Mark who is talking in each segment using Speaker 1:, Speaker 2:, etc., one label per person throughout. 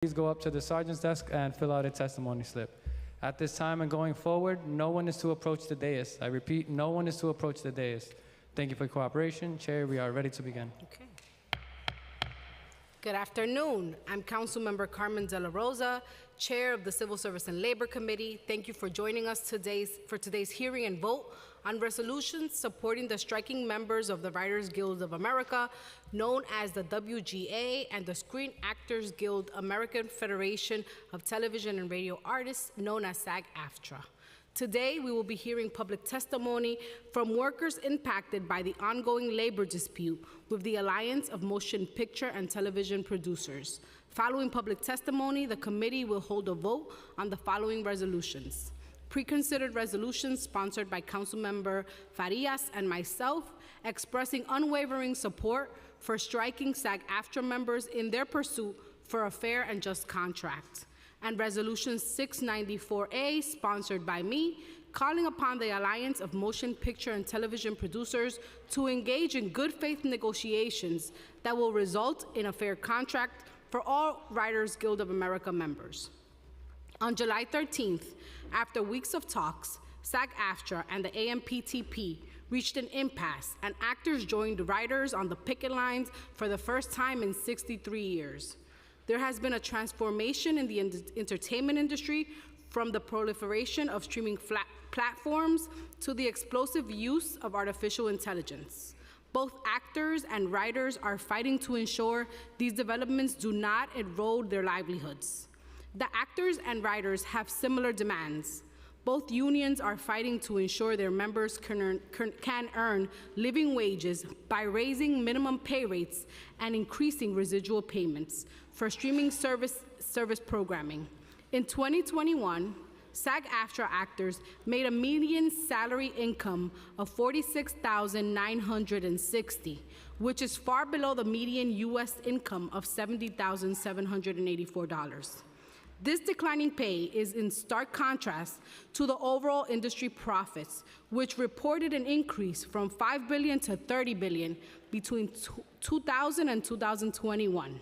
Speaker 1: Please go up to the sergeant's desk and fill out a testimony slip. At this time and going forward, no one is to approach the dais. I repeat, no one is to approach the dais. Thank you for your cooperation. Chair, we are ready to begin.
Speaker 2: Okay. Good afternoon. I'm Councilmember Carmen De La Rosa, Chair of the Civil Service and Labor Committee. Thank you for joining us for today's hearing and vote on resolutions supporting the striking members of the Writers Guild of America, known as the WGA, and the Screen Actors Guild, American Federation of Television and Radio Artists, known as SAG-AFTRA. Today, we will be hearing public testimony from workers impacted by the ongoing labor dispute with the Alliance of Motion Picture and Television Producers. Following public testimony, the committee will hold a vote on the following resolutions. Pre-considered resolutions sponsored by Councilmember Farias and myself, expressing unwavering support for striking SAG-AFTRA members in their pursuit for a fair and just contract. And Resolution 694A, sponsored by me, calling upon the Alliance of Motion Picture and Television Producers to engage in good faith negotiations that will result in a fair contract for all Writers Guild of America members. On July 13th, after weeks of talks, SAG-AFTRA and the AMPTP reached an impasse, and actors joined writers on the picket lines for the first time in 63 years. There has been a transformation in the entertainment industry, from the proliferation of streaming platforms to the explosive use of artificial intelligence. Both actors and writers are fighting to ensure these developments do not erode their livelihoods. The actors and writers have similar demands. Both unions are fighting to ensure their members can earn living wages by raising minimum pay rates and increasing residual payments for streaming service programming. In 2021, SAG-AFTRA actors made a median salary income of $46,960, which is far below the median U.S. income of $70,784. This declining pay is in stark contrast to the overall industry profits, which reported an increase from $5 billion to $30 billion between 2000 and 2021.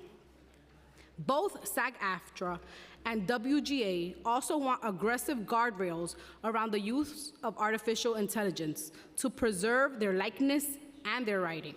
Speaker 2: Both SAG-AFTRA and WGA also want aggressive guardrails around the use of artificial intelligence to preserve their likeness and their writing.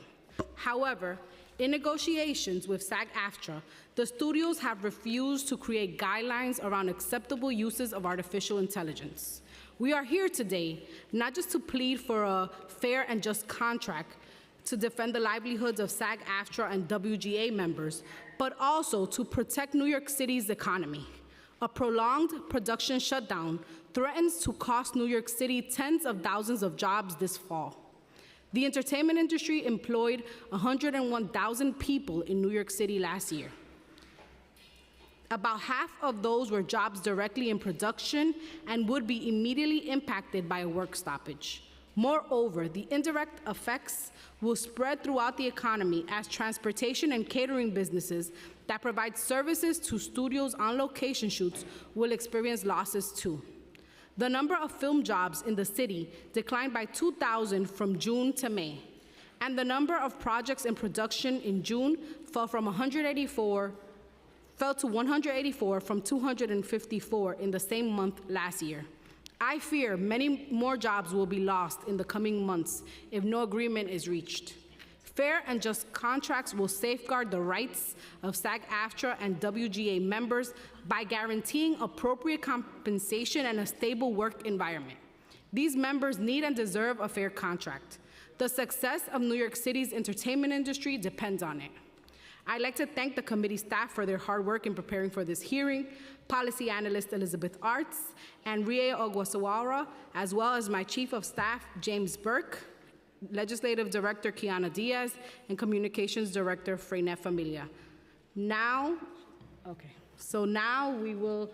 Speaker 2: However, in negotiations with SAG-AFTRA, the studios have refused to create guidelines around acceptable uses of artificial intelligence. We are here today not just to plead for a fair and just contract to defend the livelihoods of SAG-AFTRA and WGA members, but also to protect New York City's economy. A prolonged production shutdown threatens to cost New York City tens of thousands of jobs this fall. The entertainment industry employed 101,000 people in New York City last year. About half of those were jobs directly in production and would be immediately impacted by a work stoppage. Moreover, the indirect effects will spread throughout the economy as transportation and catering businesses that provide services to studios on location shoots will experience losses too. The number of film jobs in the city declined by 2,000 from June to May, and the number of projects in production in June fell to 184 from 254 in the same month last year. I fear many more jobs will be lost in the coming months if no agreement is reached. Fair and just contracts will safeguard the rights of SAG-AFTRA and WGA members by guaranteeing appropriate compensation and a stable work environment. These members need and deserve a fair contract. The success of New York City's entertainment industry depends on it. I'd like to thank the committee staff for their hard work in preparing for this hearing, policy analyst Elizabeth Arts and Rie Oguasawara, as well as my chief of staff, James Burke, Legislative Director Kiana Diaz, and Communications Director Freynet Familia. Now we will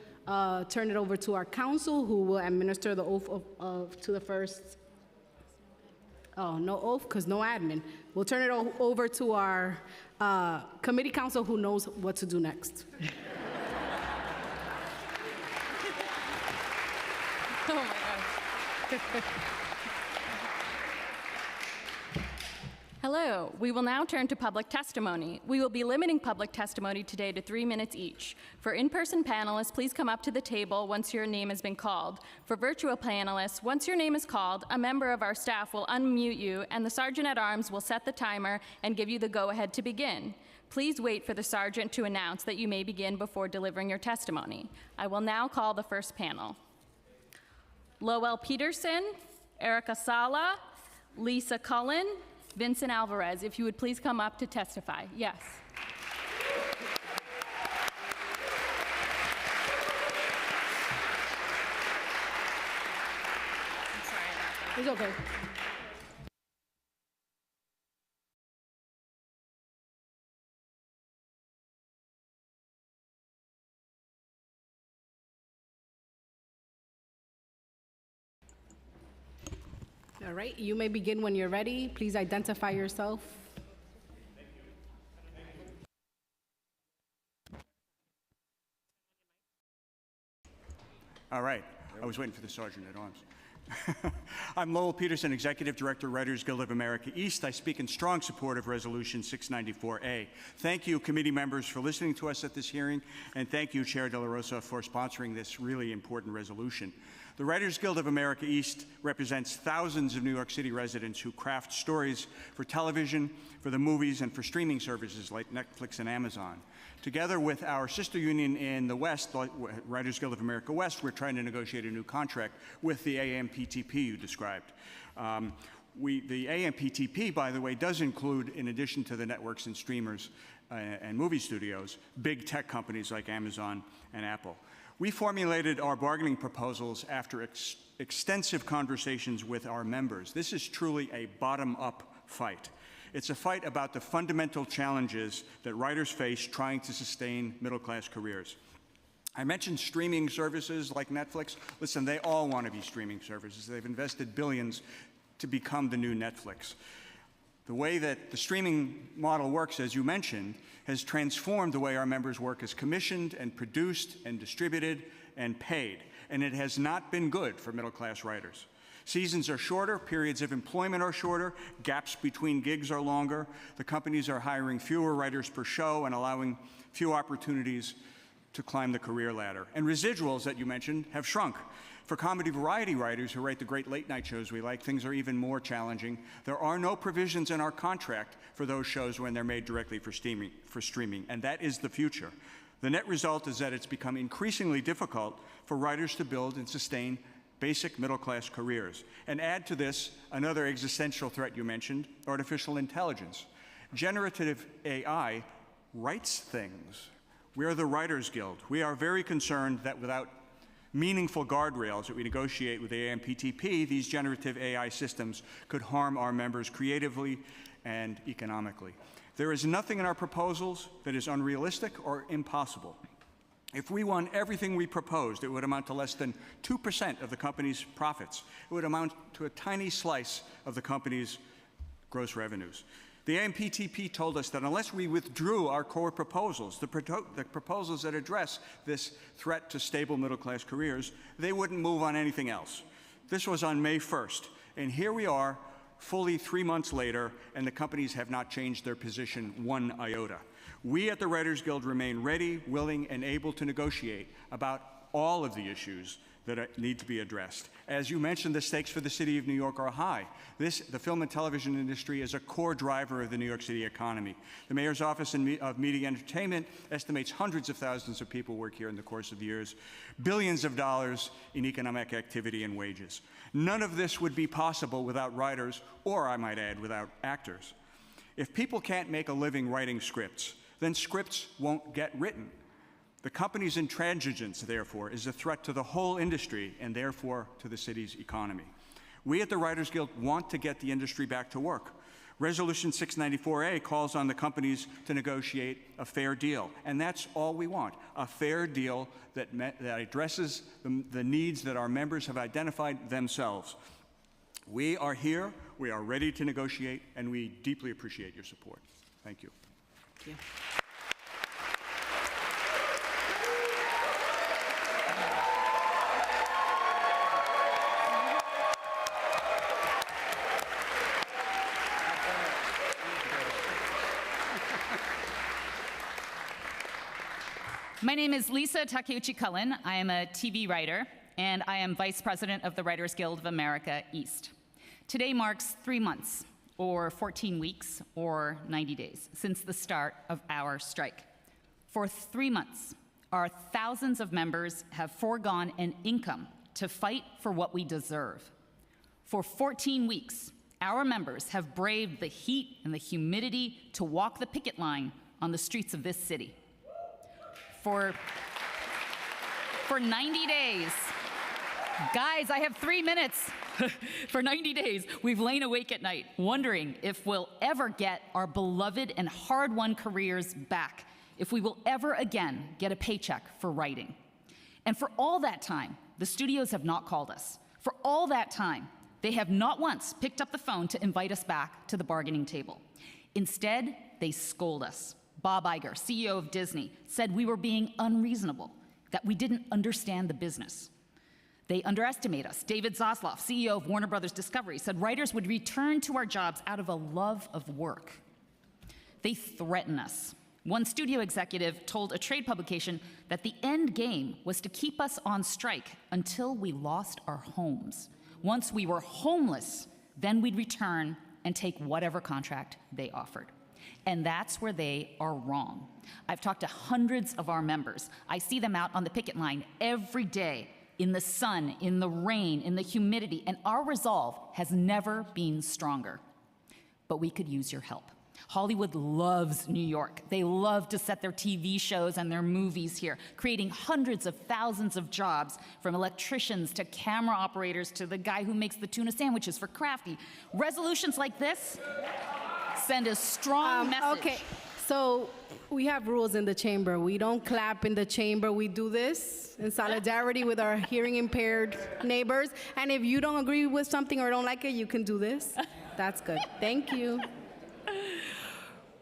Speaker 2: turn it over to our counsel, who will administer the oath to the first. Oh, no oath, because no admin. We'll turn it over to our committee counsel, who knows what to do next.
Speaker 3: Oh my gosh. Hello. We will now turn to public testimony. We will be limiting public testimony today to 3 minutes each. For in-person panelists, please come up to the table once your name has been called. For virtual panelists, once your name is called, a member of our staff will unmute you, and the Sergeant-at-Arms will set the timer and give you the go-ahead to begin. Please wait for the sergeant to announce that you may begin before delivering your testimony. I will now call the first panel. Lowell Peterson, Erica Sala, Lisa Cullen, Vincent Alvarez, if you would please come up to testify. Yes.
Speaker 2: It's okay. All right, you may begin when you're ready. Please identify yourself.
Speaker 4: All right, I was waiting for the Sergeant-at-Arms. I'm Lowell Peterson, Executive Director, Writers Guild of America East. I speak in strong support of Resolution 694A. Thank you, committee members, for listening to us at this hearing, and thank you, Chair De La Rosa, for sponsoring this really important resolution. The Writers Guild of America East represents thousands of New York City residents who craft stories for television, for the movies, and for streaming services like Netflix and Amazon. Together with our sister union in the West, the Writers Guild of America West, we're trying to negotiate a new contract with the AMPTP you described. The AMPTP, by the way, does include, in addition to the networks and streamers and movie studios, big tech companies like Amazon and Apple. We formulated our bargaining proposals after extensive conversations with our members. This is truly a bottom-up fight. It's a fight about the fundamental challenges that writers face trying to sustain middle-class careers. I mentioned streaming services like Netflix. Listen, they all want to be streaming services. They've invested billions to become the new Netflix. The way that the streaming model works, as you mentioned, has transformed the way our members work as commissioned and produced and distributed and paid. And it has not been good for middle-class writers. Seasons are shorter, periods of employment are shorter, gaps between gigs are longer, the companies are hiring fewer writers per show and allowing few opportunities to climb the career ladder. And residuals that you mentioned have shrunk. For comedy variety writers who write the great late-night shows we like, things are even more challenging. There are no provisions in our contract for those shows when they're made directly for streaming, and that is the future. The net result is that it's become increasingly difficult for writers to build and sustain basic middle-class careers. And add to this another existential threat you mentioned, artificial intelligence. Generative AI writes things. We are the Writers Guild. We are very concerned that without meaningful guardrails that we negotiate with the AMPTP, these generative AI systems could harm our members creatively and economically. There is nothing in our proposals that is unrealistic or impossible. If we won everything we proposed, it would amount to less than 2% of the company's profits. It would amount to a tiny slice of the company's gross revenues. The AMPTP told us that unless we withdrew our core proposals, the proposals that address this threat to stable middle-class careers, they wouldn't move on anything else. This was on May 1st, and here we are, fully 3 months later, and the companies have not changed their position one iota. We at the Writers Guild remain ready, willing, and able to negotiate about all of the issues that need to be addressed. As you mentioned, the stakes for the city of New York are high. The film and television industry is a core driver of the New York City economy. The Mayor's Office of Media Entertainment estimates hundreds of thousands of people work here in the course of years, billions of dollars in economic activity and wages. None of this would be possible without writers, or I might add, without actors. If people can't make a living writing scripts, then scripts won't get written. The company's intransigence, therefore, is a threat to the whole industry and therefore to the city's economy. We at the Writers Guild want to get the industry back to work. Resolution 694A calls on the companies to negotiate a fair deal, and that's all we want, a fair deal that addresses the needs that our members have identified themselves. We are here, we are ready to negotiate, and we deeply appreciate your support. Thank you.
Speaker 2: Thank you.
Speaker 5: My name is Lisa Takeuchi-Cullen. I am a TV writer, and I am Vice President of the Writers Guild of America East. Today marks 3 months, or 14 weeks, or 90 days, since the start of our strike. For 3 months, our thousands of members have foregone an income to fight for what we deserve. For 14 weeks, our members have braved the heat and the humidity to walk the picket line on the streets of this city. For 90 days, guys, I have 3 minutes. For 90 days, we've lain awake at night, wondering if we'll ever get our beloved and hard-won careers back, if we will ever again get a paycheck for writing. And for all that time, the studios have not called us. For all that time, they have not once picked up the phone to invite us back to the bargaining table. Instead, they scold us. Bob Iger, CEO of Disney, said we were being unreasonable, that we didn't understand the business. They underestimate us. David Zaslav, CEO of Warner Brothers Discovery, said writers would return to our jobs out of a love of work. They threaten us. One studio executive told a trade publication that the end game was to keep us on strike until we lost our homes. Once we were homeless, then we'd return and take whatever contract they offered. And that's where they are wrong. I've talked to hundreds of our members. I see them out on the picket line every day, in the sun, in the rain, in the humidity, and our resolve has never been stronger. But we could use your help. Hollywood loves New York. They love to set their TV shows and their movies here, creating hundreds of thousands of jobs, from electricians to camera operators to the guy who makes the tuna sandwiches for Crafty. Resolutions like this send a strong message.
Speaker 2: Okay, so we have rules in the chamber. We don't clap in the chamber. We do this in solidarity with our hearing impaired neighbors. And if you don't agree with something or don't like it, you can do this. That's good. Thank you.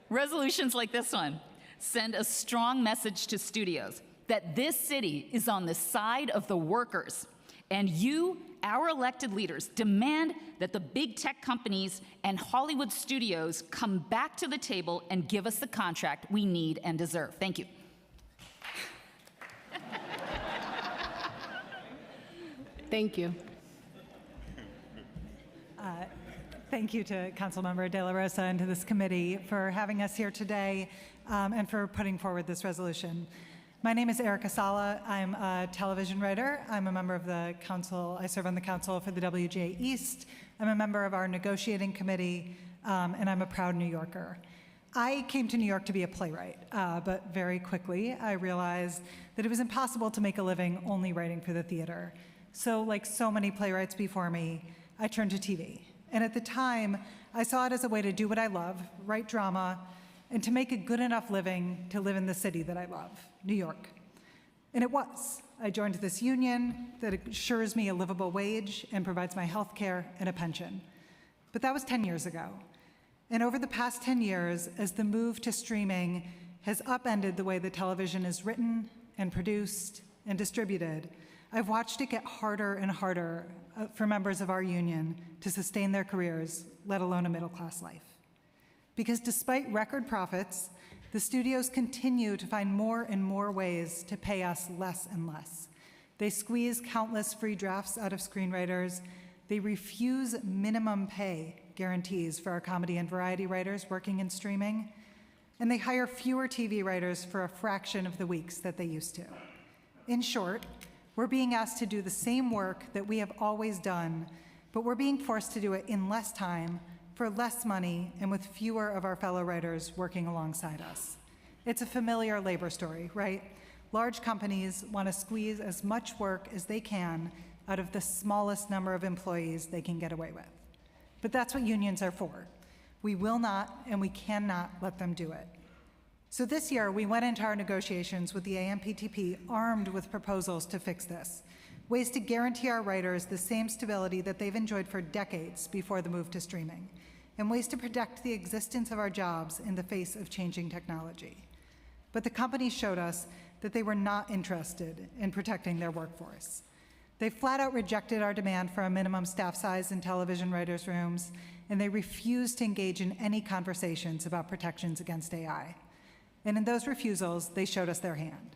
Speaker 5: Resolutions like this one send a strong message to studios that this city is on the side of the workers. And you, our elected leaders, demand that the big tech companies and Hollywood studios come back to the table and give us the contract we need and deserve. Thank you.
Speaker 2: Thank you.
Speaker 6: Thank you to Councilmember De La Rosa and to this committee for having us here today and for putting forward this resolution. My name is Erica Sala. I'm a television writer. I'm a member of the council. I serve on the council for the WGA East. I'm a member of our negotiating committee, and I'm a proud New Yorker. I came to New York to be a playwright, but very quickly I realized that it was impossible to make a living only writing for the theater. So like so many playwrights before me, I turned to TV. And at the time, I saw it as a way to do what I love, write drama, and to make a good enough living to live in the city that I love, New York. And it was. I joined this union that assures me a livable wage and provides my health care and a pension. But that was 10 years ago. And over the past 10 years, as the move to streaming has upended the way that television is written and produced and distributed, I've watched it get harder and harder for members of our union to sustain their careers, let alone a middle-class life. Because despite record profits, the studios continue to find more and more ways to pay us less and less. They squeeze countless free drafts out of screenwriters. They refuse minimum pay guarantees for our comedy and variety writers working in streaming. And they hire fewer TV writers for a fraction of the weeks that they used to. In short, we're being asked to do the same work that we have always done, but we're being forced to do it in less time, for less money, and with fewer of our fellow writers working alongside us. It's a familiar labor story, right? Large companies want to squeeze as much work as they can out of the smallest number of employees they can get away with. But that's what unions are for. We will not and we cannot let them do it. So this year, we went into our negotiations with the AMPTP armed with proposals to fix this, ways to guarantee our writers the same stability that they've enjoyed for decades before the move to streaming, and ways to protect the existence of our jobs in the face of changing technology. But the companies showed us that they were not interested in protecting their workforce. They flat out rejected our demand for a minimum staff size in television writers' rooms, and they refused to engage in any conversations about protections against AI. And in those refusals, they showed us their hand.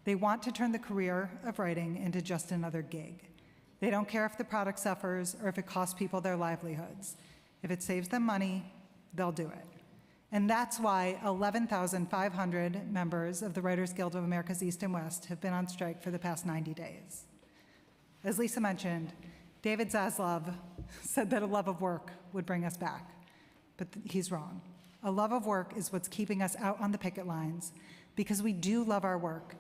Speaker 6: They want to turn the career of writing into just another gig. They don't care if the product suffers or if it costs people their livelihoods. If it saves them money, they'll do it. And that's why 11,500 members of the Writers Guild of America's East and West have been on strike for the past 90 days. As Lisa mentioned, David Zaslav said that a love of work would bring us back, but he's wrong. A love of work is what's keeping us out on the picket lines because we do love our work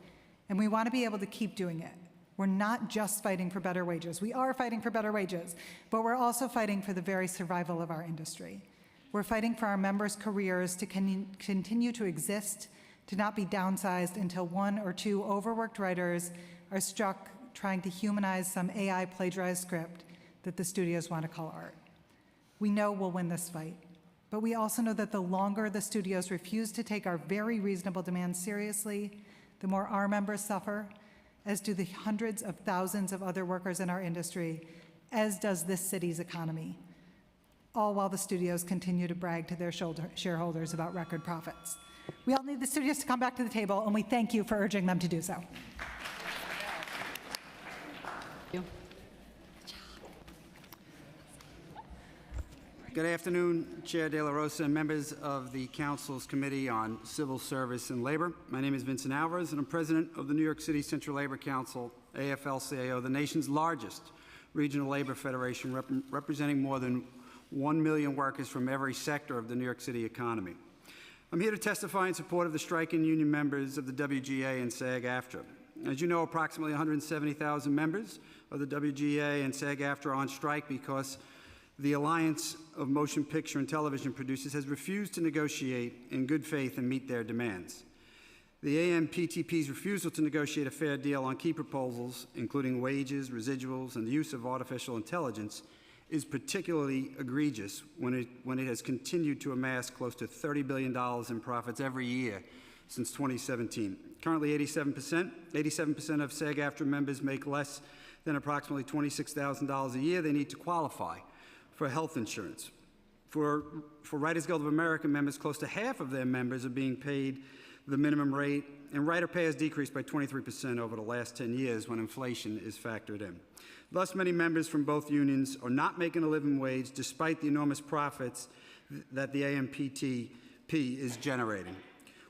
Speaker 6: and we want to be able to keep doing it. We're not just fighting for better wages. We are fighting for better wages, but we're also fighting for the very survival of our industry. We're fighting for our members' careers to continue to exist, to not be downsized until one or two overworked writers are struck trying to humanize some AI plagiarized script that the studios want to call art. We know we'll win this fight, but we also know that the longer the studios refuse to take our very reasonable demands seriously, the more our members suffer, as do the hundreds of thousands of other workers in our industry, as does this city's economy, all while the studios continue to brag to their shareholders about record profits. We all need the studios to come back to the table, and we thank you for urging them to do so.
Speaker 7: Good afternoon, Chair De La Rosa and members of the Council's Committee on Civil Service and Labor. My name is Vincent Alvarez, and I'm president of the New York City Central Labor Council, AFL-CIO, the nation's largest regional labor federation, representing more than 1 million workers from every sector of the New York City economy. I'm here to testify in support of the striking union members of the WGA and SAG-AFTRA. As you know, approximately 170,000 members of the WGA and SAG-AFTRA are on strike because the Alliance of Motion Picture and Television Producers has refused to negotiate in good faith and meet their demands. The AMPTP's refusal to negotiate a fair deal on key proposals, including wages, residuals, and the use of artificial intelligence, is particularly egregious when it has continued to amass close to $30 billion in profits every year since 2017. Currently, 87% of SAG-AFTRA members make less than approximately $26,000 a year. They need to qualify for health insurance. For Writers Guild of America members, close to half of their members are being paid the minimum rate, and writer pay has decreased by 23% over the last 10 years when inflation is factored in. Thus, many members from both unions are not making a living wage despite the enormous profits that the AMPTP is generating.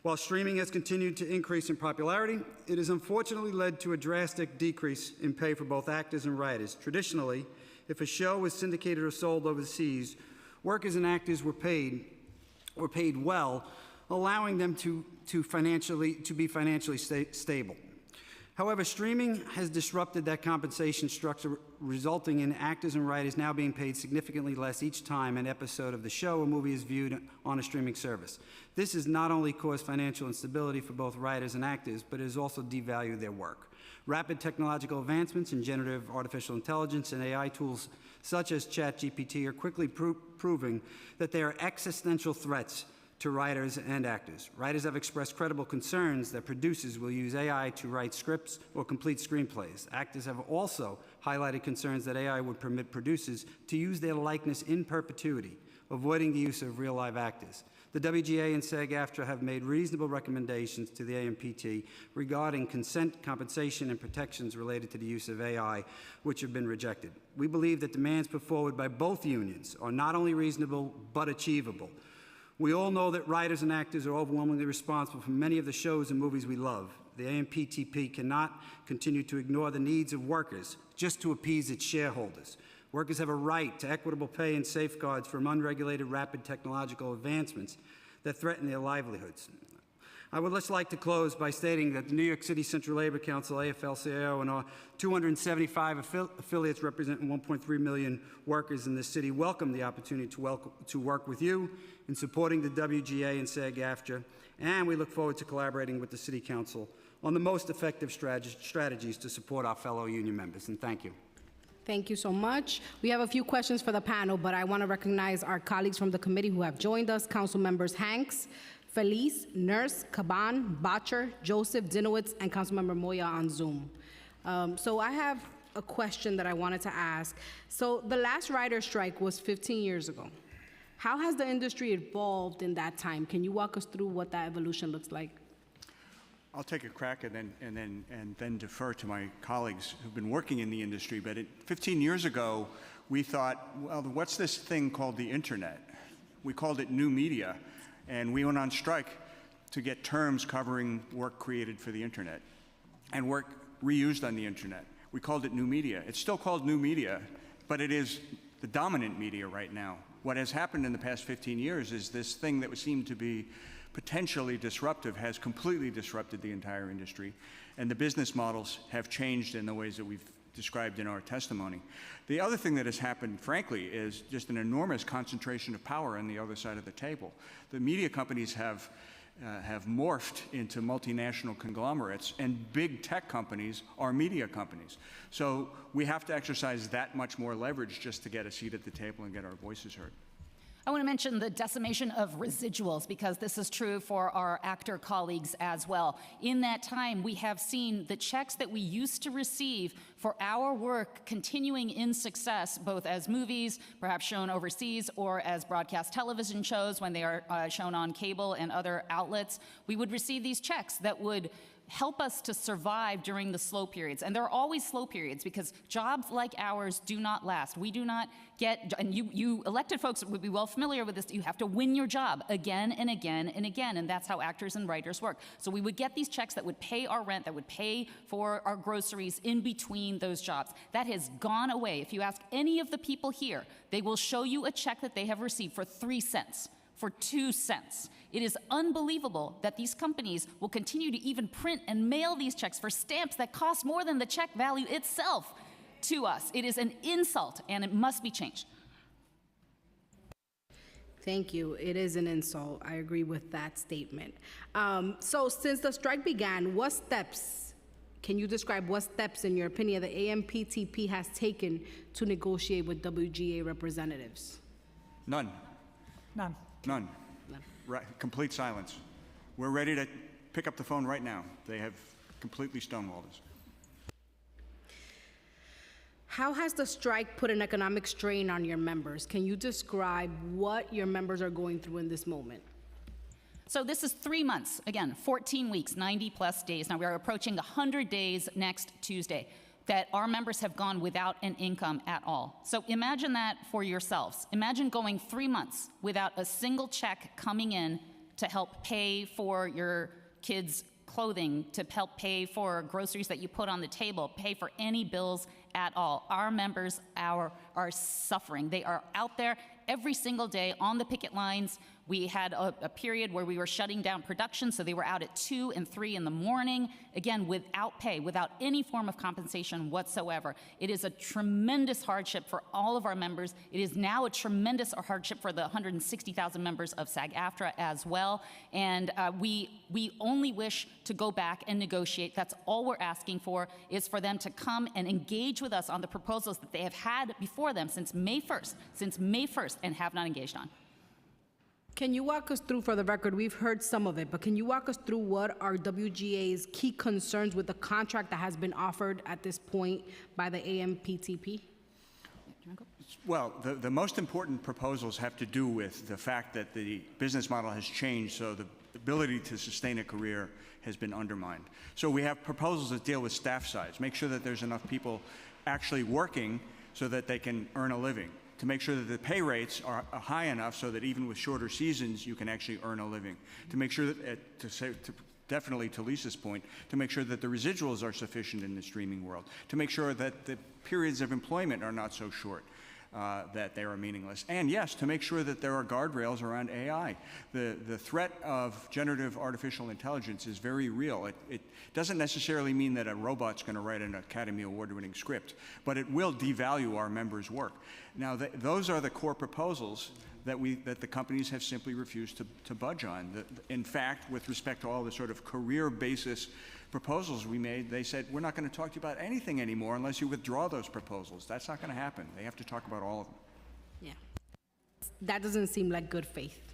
Speaker 7: While streaming has continued to increase in popularity, it has unfortunately led to a drastic decrease in pay for both actors and writers. Traditionally, if a show was syndicated or sold overseas, workers and actors were paid well, allowing them to be financially stable. However, streaming has disrupted that compensation structure, resulting in actors and writers now being paid significantly less each time an episode of the show or movie is viewed on a streaming service. This has not only caused financial instability for both writers and actors, but it has also devalued their work. Rapid technological advancements in generative artificial intelligence and AI tools such as ChatGPT are quickly proving that they are existential threats to writers and actors. Writers have expressed credible concerns that producers will use AI to write scripts or complete screenplays. Actors have also highlighted concerns that AI would permit producers to use their likeness in perpetuity, avoiding the use of real live actors. The WGA and SAG-AFTRA have made reasonable recommendations to the AMPT regarding consent, compensation, and protections related to the use of AI, which have been rejected. We believe that demands put forward by both unions are not only reasonable, but achievable. We all know that writers and actors are overwhelmingly responsible for many of the shows and movies we love. The AMPTP cannot continue to ignore the needs of workers just to appease its shareholders. Workers have a right to equitable pay and safeguards from unregulated rapid technological advancements that threaten their livelihoods. I would just like to close by stating that the New York City Central Labor Council, AFL-CIO, and our 275 affiliates representing 1.3 million workers in this city welcome the opportunity to work with you in supporting the WGA and SAG-AFTRA, and we look forward to collaborating with the City Council on the most effective strategies to support our fellow union members, and thank you.
Speaker 2: Thank you so much. We have a few questions for the panel, but I want to recognize our colleagues from the committee who have joined us, Council Members Hanks, Felice, Nurse, Caban, Botcher, Joseph, Dinowitz, and Councilmember Moya on Zoom. So I have a question that I wanted to ask. So the last writer's strike was 15 years ago. How has the industry evolved in that time? Can you walk us through what that evolution looks like?
Speaker 4: I'll take a crack and then defer to my colleagues who've been working in the industry. But 15 years ago, we thought, well, what's this thing called the internet? We called it new media, and we went on strike to get terms covering work created for the internet and work reused on the internet. We called it new media. It's still called new media, but it is the dominant media right now. What has happened in the past 15 years is this thing that seemed to be potentially disruptive has completely disrupted the entire industry, and the business models have changed in the ways that we've described in our testimony. The other thing that has happened, frankly, is just an enormous concentration of power on the other side of the table. The media companies have morphed into multinational conglomerates, and big tech companies are media companies. So we have to exercise that much more leverage just to get a seat at the table and get our voices heard.
Speaker 5: I want to mention the decimation of residuals, because this is true for our actor colleagues as well. In that time, we have seen the checks that we used to receive for our work continuing in success, both as movies, perhaps shown overseas, or as broadcast television shows when they are shown on cable and other outlets. We would receive these checks that would help us to survive during the slow periods. And there are always slow periods because jobs like ours do not last. We do not get, and you elected folks would be well familiar with this, you have to win your job again and again and again, and that's how actors and writers work. So we would get these checks that would pay our rent, that would pay for our groceries in between those jobs. That has gone away. If you ask any of the people here, they will show you a check that they have received for 3 cents. For 2 cents. It is unbelievable that these companies will continue to even print and mail these checks for stamps that cost more than the check value itself to us. It is an insult, and it must be changed.
Speaker 2: Thank you. It is an insult. I agree with that statement. So since the strike began, can you describe what steps, in your opinion, the AMPTP has taken to negotiate with WGA representatives?
Speaker 4: None.
Speaker 6: None.
Speaker 4: None. Right, complete silence. We're ready to pick up the phone right now. They have completely stonewalled us.
Speaker 2: How has the strike put an economic strain on your members? Can you describe what your members are going through in this moment?
Speaker 5: So this is 3 months, again, 14 weeks, 90 plus days. Now we are approaching 100 days next Tuesday that our members have gone without an income at all. So imagine that for yourselves. Imagine going 3 months without a single check coming in to help pay for your kids' clothing, to help pay for groceries that you put on the table, pay for any bills at all. Our members are suffering. They are out there every single day on the picket lines. We had a period where we were shutting down production, so they were out at 2 and 3 in the morning, again, without pay, without any form of compensation whatsoever. It is a tremendous hardship for all of our members. It is now a tremendous hardship for the 160,000 members of SAG-AFTRA as well. And we only wish to go back and negotiate. That's all we're asking for, is for them to come and engage with us on the proposals that they have had before them since May 1st, and have not engaged on.
Speaker 2: Can you walk us through, for the record, we've heard some of it, but can you walk us through what are WGA's key concerns with the contract that has been offered at this point by the AMPTP?
Speaker 4: Well, the most important proposals have to do with the fact that the business model has changed, so the ability to sustain a career has been undermined. So we have proposals that deal with staff size, make sure that there's enough people actually working so that they can earn a living, to make sure that the pay rates are high enough so that even with shorter seasons, you can actually earn a living, to make sure that, definitely to Lisa's point, to make sure that the residuals are sufficient in the streaming world, to make sure that the periods of employment are not so short that they are meaningless, and yes, to make sure that there are guardrails around AI. The threat of generative artificial intelligence is very real. It doesn't necessarily mean that a robot's going to write an Academy Award-winning script, but it will devalue our members' work. Now, those are the core proposals that the companies have simply refused to budge on. In fact, with respect to all the sort of career basis proposals we made, they said, we're not going to talk to you about anything anymore unless you withdraw those proposals. That's not going to happen. They have to talk about all of them.
Speaker 2: Yeah, that doesn't seem like good faith.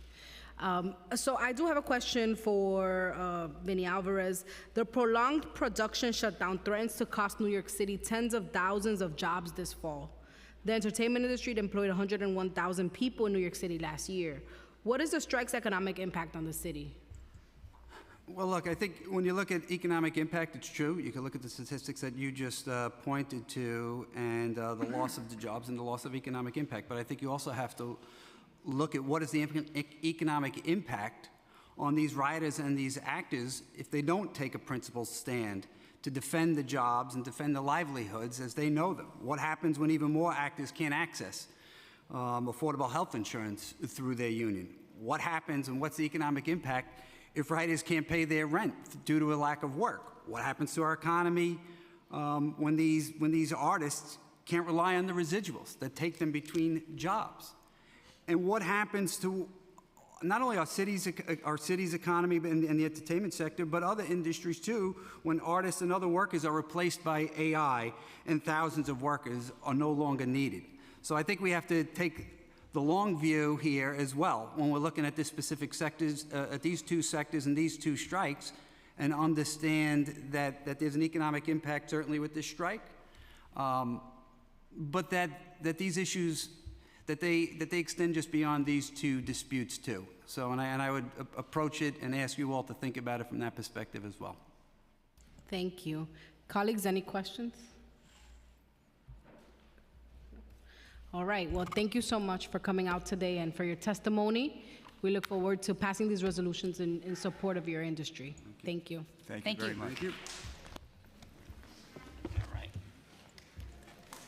Speaker 2: So I do have a question for Vinny Alvarez. The prolonged production shutdown threatens to cost New York City tens of thousands of jobs this fall. The entertainment industry employed 101,000 people in New York City last year. What is the strike's economic impact on the city?
Speaker 7: Well, look, I think when you look at economic impact, it's true. You can look at the statistics that you just pointed to and the loss of the jobs and the loss of economic impact. But I think you also have to look at what is the economic impact on these rioters and these actors if they don't take a principled stand to defend the jobs and defend the livelihoods as they know them. What happens when even more actors can't access affordable health insurance through their union? What happens and what's the economic impact if writers can't pay their rent due to a lack of work? What happens to our economy when these artists can't rely on the residuals that take them between jobs? And what happens to not only our city's economy and the entertainment sector, but other industries too, when artists and other workers are replaced by AI and thousands of workers are no longer needed? So I think we have to take the long view here as well when we're looking at this specific sectors, at these two sectors and these two strikes, and understand that there's an economic impact certainly with this strike, but that these issues that they extend just beyond these two disputes too. So, and I would approach it and ask you all to think about it from that perspective as well.
Speaker 2: Thank you. Colleagues, any questions? All right, well, thank you so much for coming out today and for your testimony. We look forward to passing these resolutions in support of your industry. Thank you.
Speaker 4: Thank you very much.
Speaker 7: Thank you.
Speaker 4: All right.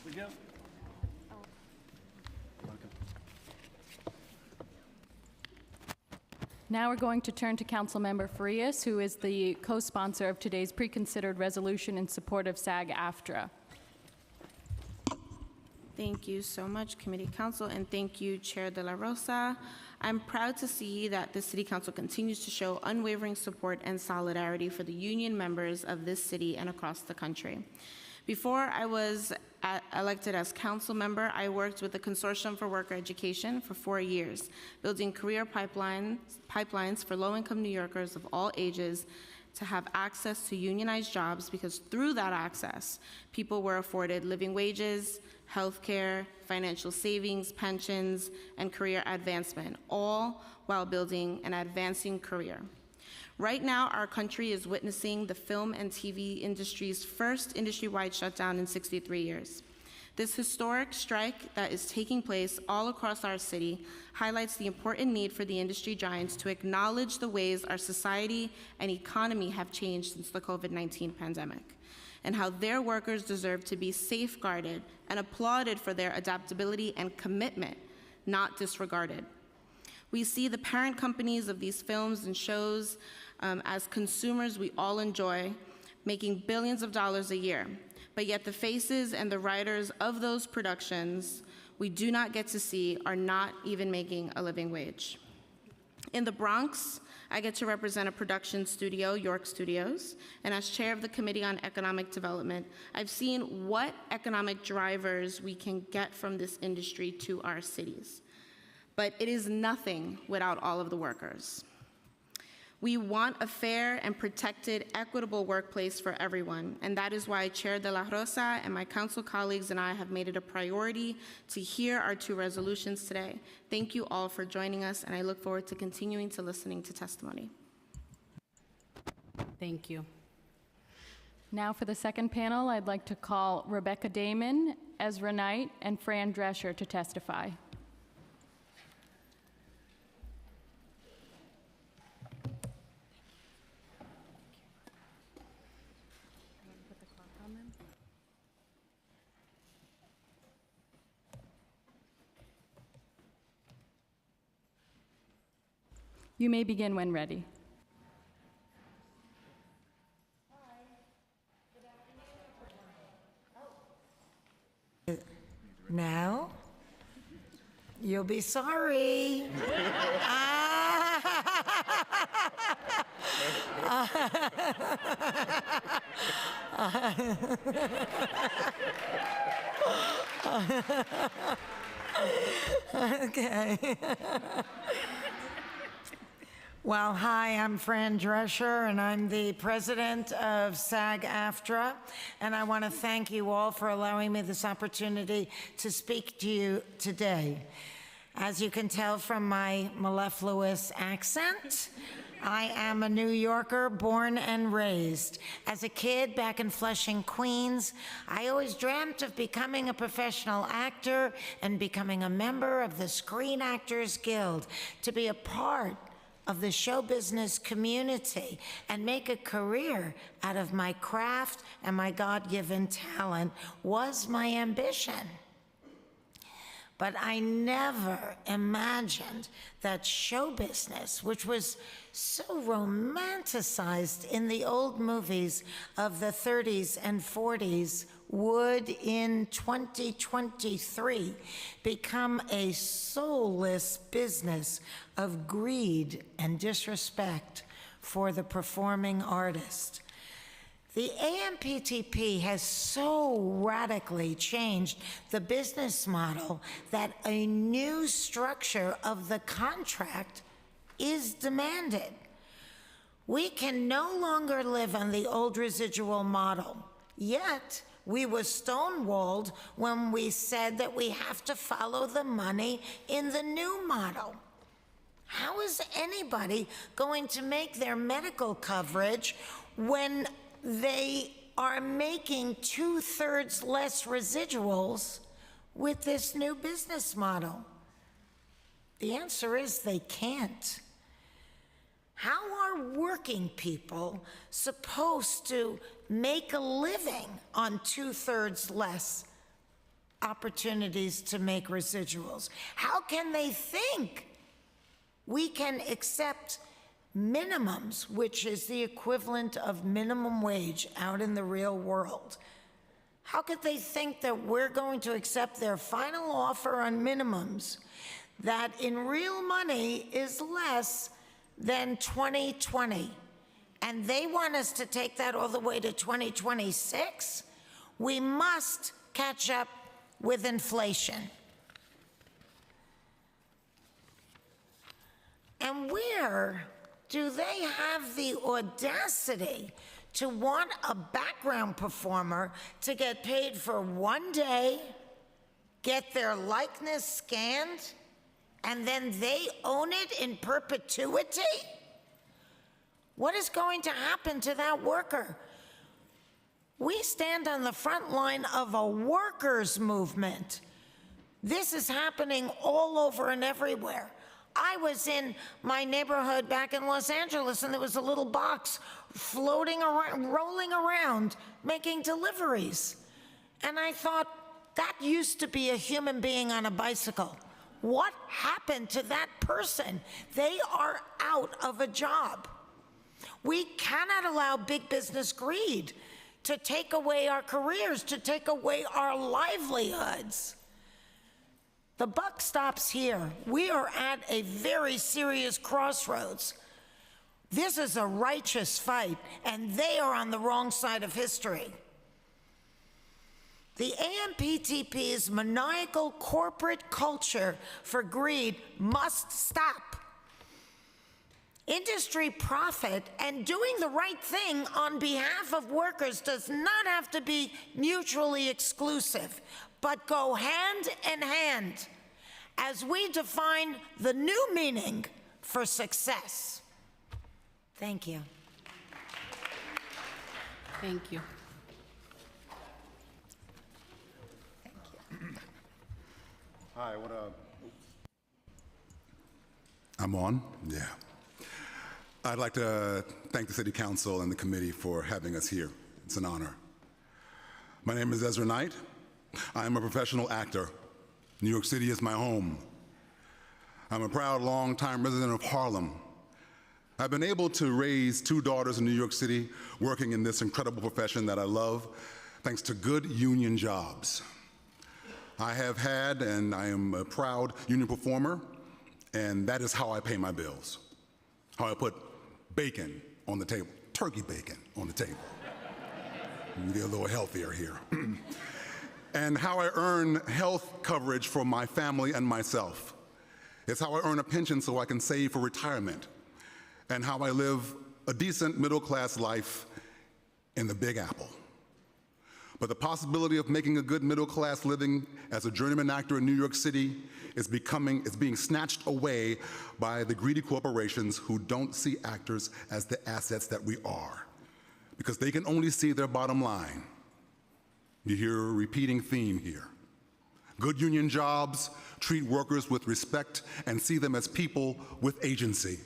Speaker 4: We go.
Speaker 3: Now we're going to turn to Councilmember Farias, who is the co-sponsor of today's pre-considered resolution in support of SAG-AFTRA.
Speaker 8: Thank you so much, Committee Council, and thank you, Chair De La Rosa. I'm proud to see that the City Council continues to show unwavering support and solidarity for the union members of this city and across the country. Before I was elected as council member, I worked with the Consortium for Worker Education for 4 years, building career pipelines for low-income New Yorkers of all ages to have access to unionized jobs, because through that access, people were afforded living wages, healthcare, financial savings, pensions, and career advancement, all while building an advancing career. Right now, our country is witnessing the film and TV industry's first industry-wide shutdown in 63 years. This historic strike that is taking place all across our city highlights the important need for the industry giants to acknowledge the ways our society and economy have changed since the COVID-19 pandemic, and how their workers deserve to be safeguarded and applauded for their adaptability and commitment, not disregarded. We see the parent companies of these films and shows as consumers we all enjoy, making billions of dollars a year. But yet the faces and the writers of those productions we do not get to see are not even making a living wage. In the Bronx, I get to represent a production studio, York Studios, and as chair of the Committee on Economic Development, I've seen what economic drivers we can get from this industry to our cities. But it is nothing without all of the workers. We want a fair and protected, equitable workplace for everyone, and that is why Chair De La Rosa and my council colleagues and I have made it a priority to hear our 2 resolutions today. Thank you all for joining us, and I look forward to continuing to listening to testimony.
Speaker 2: Thank you.
Speaker 3: Now for the second panel, I'd like to call Rebecca Damon, Ezra Knight, and Fran Drescher to testify. You may begin when ready.
Speaker 9: Now, you'll be sorry. Okay. Well, hi, I'm Fran Drescher, and I'm the president of SAG-AFTRA, and I want to thank you all for allowing me this opportunity to speak to you today. As you can tell from my mellifluous accent, I am a New Yorker, born and raised. As a kid back in Flushing, Queens, I always dreamt of becoming a professional actor and becoming a member of the Screen Actors Guild, to be a part of the show business community and make a career out of my craft and my God-given talent was my ambition. But I never imagined that show business, which was so romanticized in the old movies of the 30s and 40s, would in 2023 become a soulless business of greed and disrespect for the performing artist. The AMPTP has so radically changed the business model that a new structure of the contract is demanded. We can no longer live on the old residual model, yet we were stonewalled when we said that we have to follow the money in the new model. How is anybody going to make their medical coverage when they are making 2/3 less residuals with this new business model? The answer is they can't. How are working people supposed to make a living on 2/3 less opportunities to make residuals? How can they think we can accept minimums, which is the equivalent of minimum wage out in the real world? How could they think that we're going to accept their final offer on minimums that in real money is less than 2020? And they want us to take that all the way to 2026? We must catch up with inflation. And where do they have the audacity to want a background performer to get paid for one day, get their likeness scanned, and then they own it in perpetuity? What is going to happen to that worker? We stand on the front line of a workers' movement. This is happening all over and everywhere. I was in my neighborhood back in Los Angeles, and there was a little box floating around, rolling around, making deliveries. And I thought, that used to be a human being on a bicycle. What happened to that person? They are out of a job. We cannot allow big business greed to take away our careers, to take away our livelihoods. The buck stops here. We are at a very serious crossroads. This is a righteous fight, and they are on the wrong side of history. The AMPTP's maniacal corporate culture for greed must stop. Industry profit and doing the right thing on behalf of workers does not have to be mutually exclusive, but go hand in hand as we define the new meaning for success. Thank you.
Speaker 2: Thank you.
Speaker 10: Hi, what up? I'm on? Yeah. I'd like to thank the City Council and the committee for having us here. It's an honor. My name is Ezra Knight. I am a professional actor. New York City is my home. I'm a proud, long-time resident of Harlem. I've been able to raise 2 daughters in New York City working in this incredible profession that I love, thanks to good union jobs. I have had, and I am a proud union performer, and that is how I pay my bills. How I put bacon on the table, turkey bacon on the table. Be a little healthier here. And how I earn health coverage for my family and myself. It's how I earn a pension so I can save for retirement. And how I live a decent middle-class life in the Big Apple. But the possibility of making a good middle-class living as a journeyman actor in New York City is being snatched away by the greedy corporations who don't see actors as the assets that we are, because they can only see their bottom line. You hear a repeating theme here. Good union jobs treat workers with respect and see them as people with agency.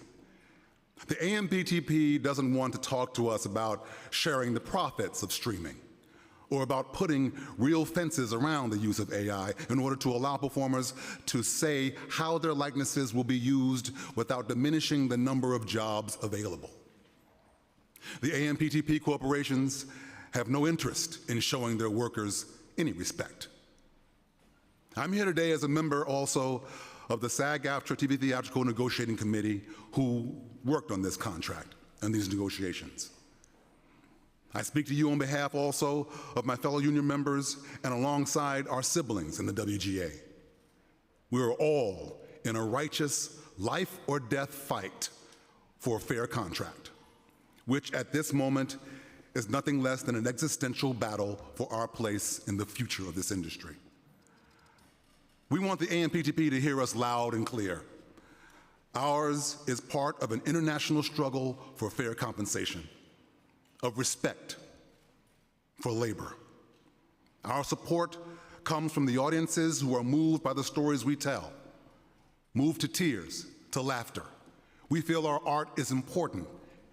Speaker 10: The AMPTP doesn't want to talk to us about sharing the profits of streaming, or about putting real fences around the use of AI in order to allow performers to say how their likenesses will be used without diminishing the number of jobs available. The AMPTP corporations have no interest in showing their workers any respect. I'm here today as a member also of the SAG-AFTRA TV Theatrical Negotiating Committee who worked on this contract and these negotiations. I speak to you on behalf also of my fellow union members and alongside our siblings in the WGA. We are all in a righteous life or death fight for a fair contract, which at this moment is nothing less than an existential battle for our place in the future of this industry. We want the AMPTP to hear us loud and clear. Ours is part of an international struggle for fair compensation, of respect for labor. Our support comes from the audiences who are moved by the stories we tell, moved to tears, to laughter. We feel our art is important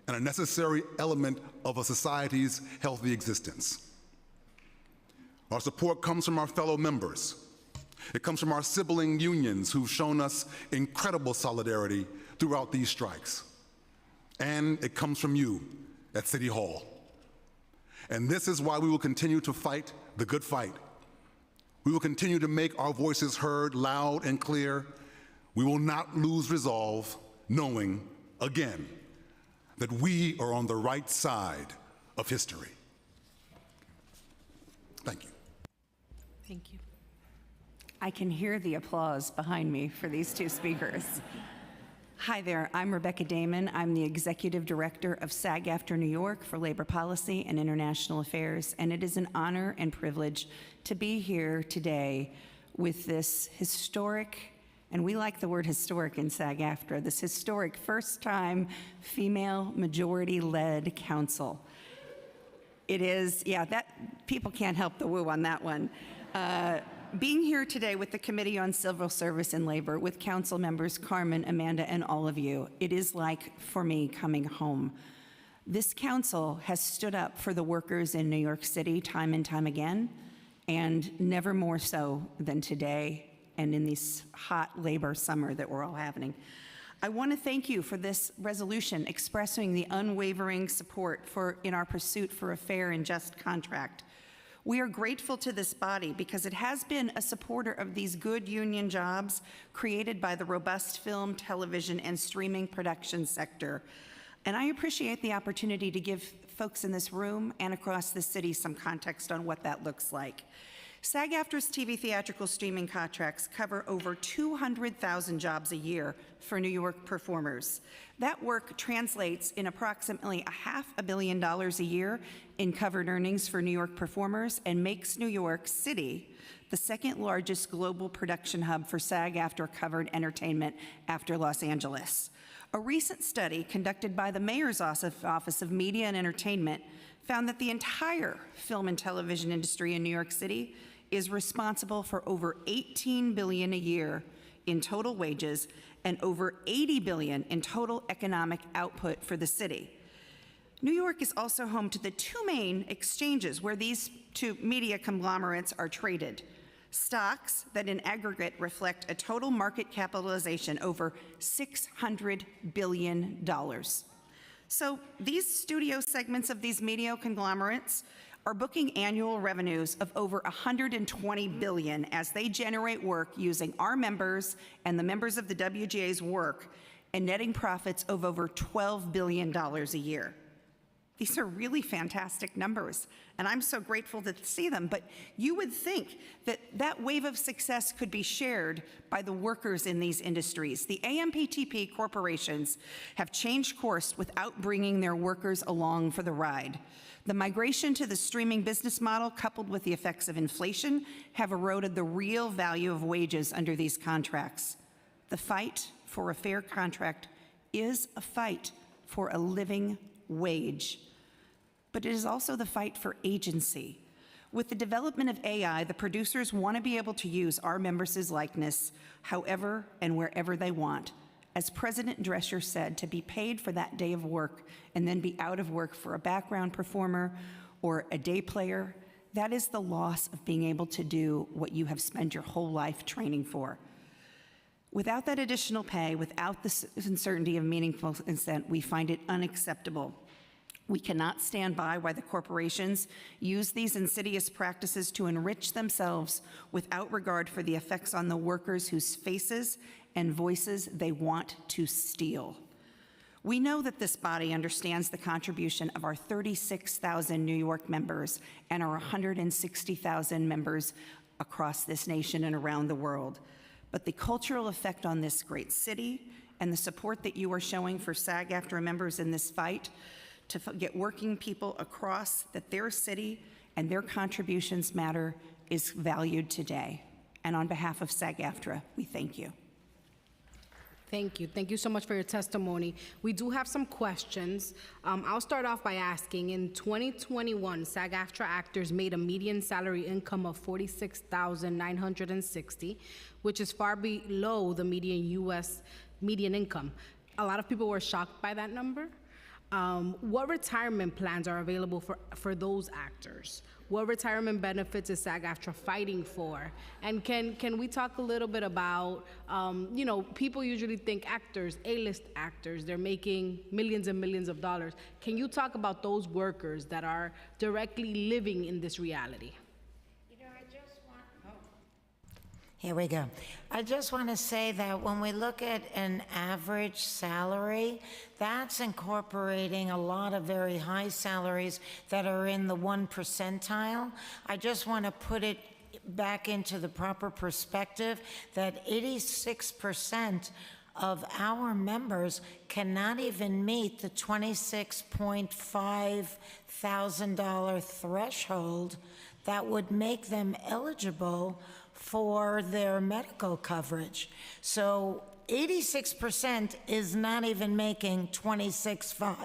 Speaker 10: and a necessary element of a society's healthy existence. Our support comes from our fellow members. It comes from our sibling unions who've shown us incredible solidarity throughout these strikes. And it comes from you at City Hall. And this is why we will continue to fight the good fight. We will continue to make our voices heard loud and clear. We will not lose resolve, knowing, again, that we are on the right side of history. Thank you.
Speaker 2: Thank you.
Speaker 11: I can hear the applause behind me for these two speakers. Hi there, I'm Rebecca Damon. I'm the Executive Director of SAG-AFTRA New York for Labor Policy and International Affairs, and it is an honor and privilege to be here today with this historic, and we like the word historic in SAG-AFTRA, this historic first-time female majority-led council. It is, yeah, that people can't help the woo on that one. Being here today with the Committee on Civil Service and Labor, with council members Carmen, Amanda, and all of you, it is like, for me, coming home. This council has stood up for the workers in New York City time and time again, and never more so than today and in this hot labor summer that we're all having. I want to thank you for this resolution expressing the unwavering support in our pursuit for a fair and just contract. We are grateful to this body because it has been a supporter of these good union jobs created by the robust film, television, and streaming production sector. And I appreciate the opportunity to give folks in this room and across the city some context on what that looks like. SAG-AFTRA's TV theatrical streaming contracts cover over 200,000 jobs a year for New York performers. That work translates in approximately $500 million a year in covered earnings for New York performers and makes New York City the second largest global production hub for SAG-AFTRA covered entertainment after Los Angeles. A recent study conducted by the Mayor's Office of Media and Entertainment found that the entire film and television industry in New York City is responsible for over $18 billion a year in total wages and over $80 billion in total economic output for the city. New York is also home to the two main exchanges where these two media conglomerates are traded. Stocks that in aggregate reflect a total market capitalization over $600 billion. So these studio segments of these media conglomerates are booking annual revenues of over $120 billion as they generate work using our members and the members of the WGA's work and netting profits of over $12 billion a year. These are really fantastic numbers, and I'm so grateful to see them, but you would think that that wave of success could be shared by the workers in these industries. The AMPTP corporations have changed course without bringing their workers along for the ride. The migration to the streaming business model, coupled with the effects of inflation, have eroded the real value of wages under these contracts. The fight for a fair contract is a fight for a living wage, but it is also the fight for agency. With the development of AI, the producers want to be able to use our members' likeness however and wherever they want. As President Drescher said, to be paid for that day of work and then be out of work for a background performer or a day player, that is the loss of being able to do what you have spent your whole life training for. Without that additional pay, without the uncertainty of meaningful consent, we find it unacceptable. We cannot stand by while the corporations use these insidious practices to enrich themselves without regard for the effects on the workers whose faces and voices they want to steal. We know that this body understands the contribution of our 36,000 New York members and our 160,000 members across this nation and around the world. But the cultural effect on this great city and the support that you are showing for SAG-AFTRA members in this fight to get working people across that their city and their contributions matter is valued today. And on behalf of SAG-AFTRA, we thank you.
Speaker 2: Thank you. Thank you so much for your testimony. We do have some questions. I'll start off by asking, in 2021, SAG-AFTRA actors made a median salary income of $46,960, which is far below the median U.S. median income. A lot of people were shocked by that number. What retirement plans are available for those actors? What retirement benefits is SAG-AFTRA fighting for? And can we talk a little bit about, people usually think actors, A-list actors, they're making millions and millions of dollars. Can you talk about those workers that are directly living in this reality?
Speaker 9: Here we go. I just want to say that when we look at an average salary, that's incorporating a lot of very high salaries that are in the 1 percentile. I just want to put it back into the proper perspective that 86% of our members cannot even meet the $26.5 thousand threshold that would make them eligible for their medical coverage. So 86% is not even making 26.5.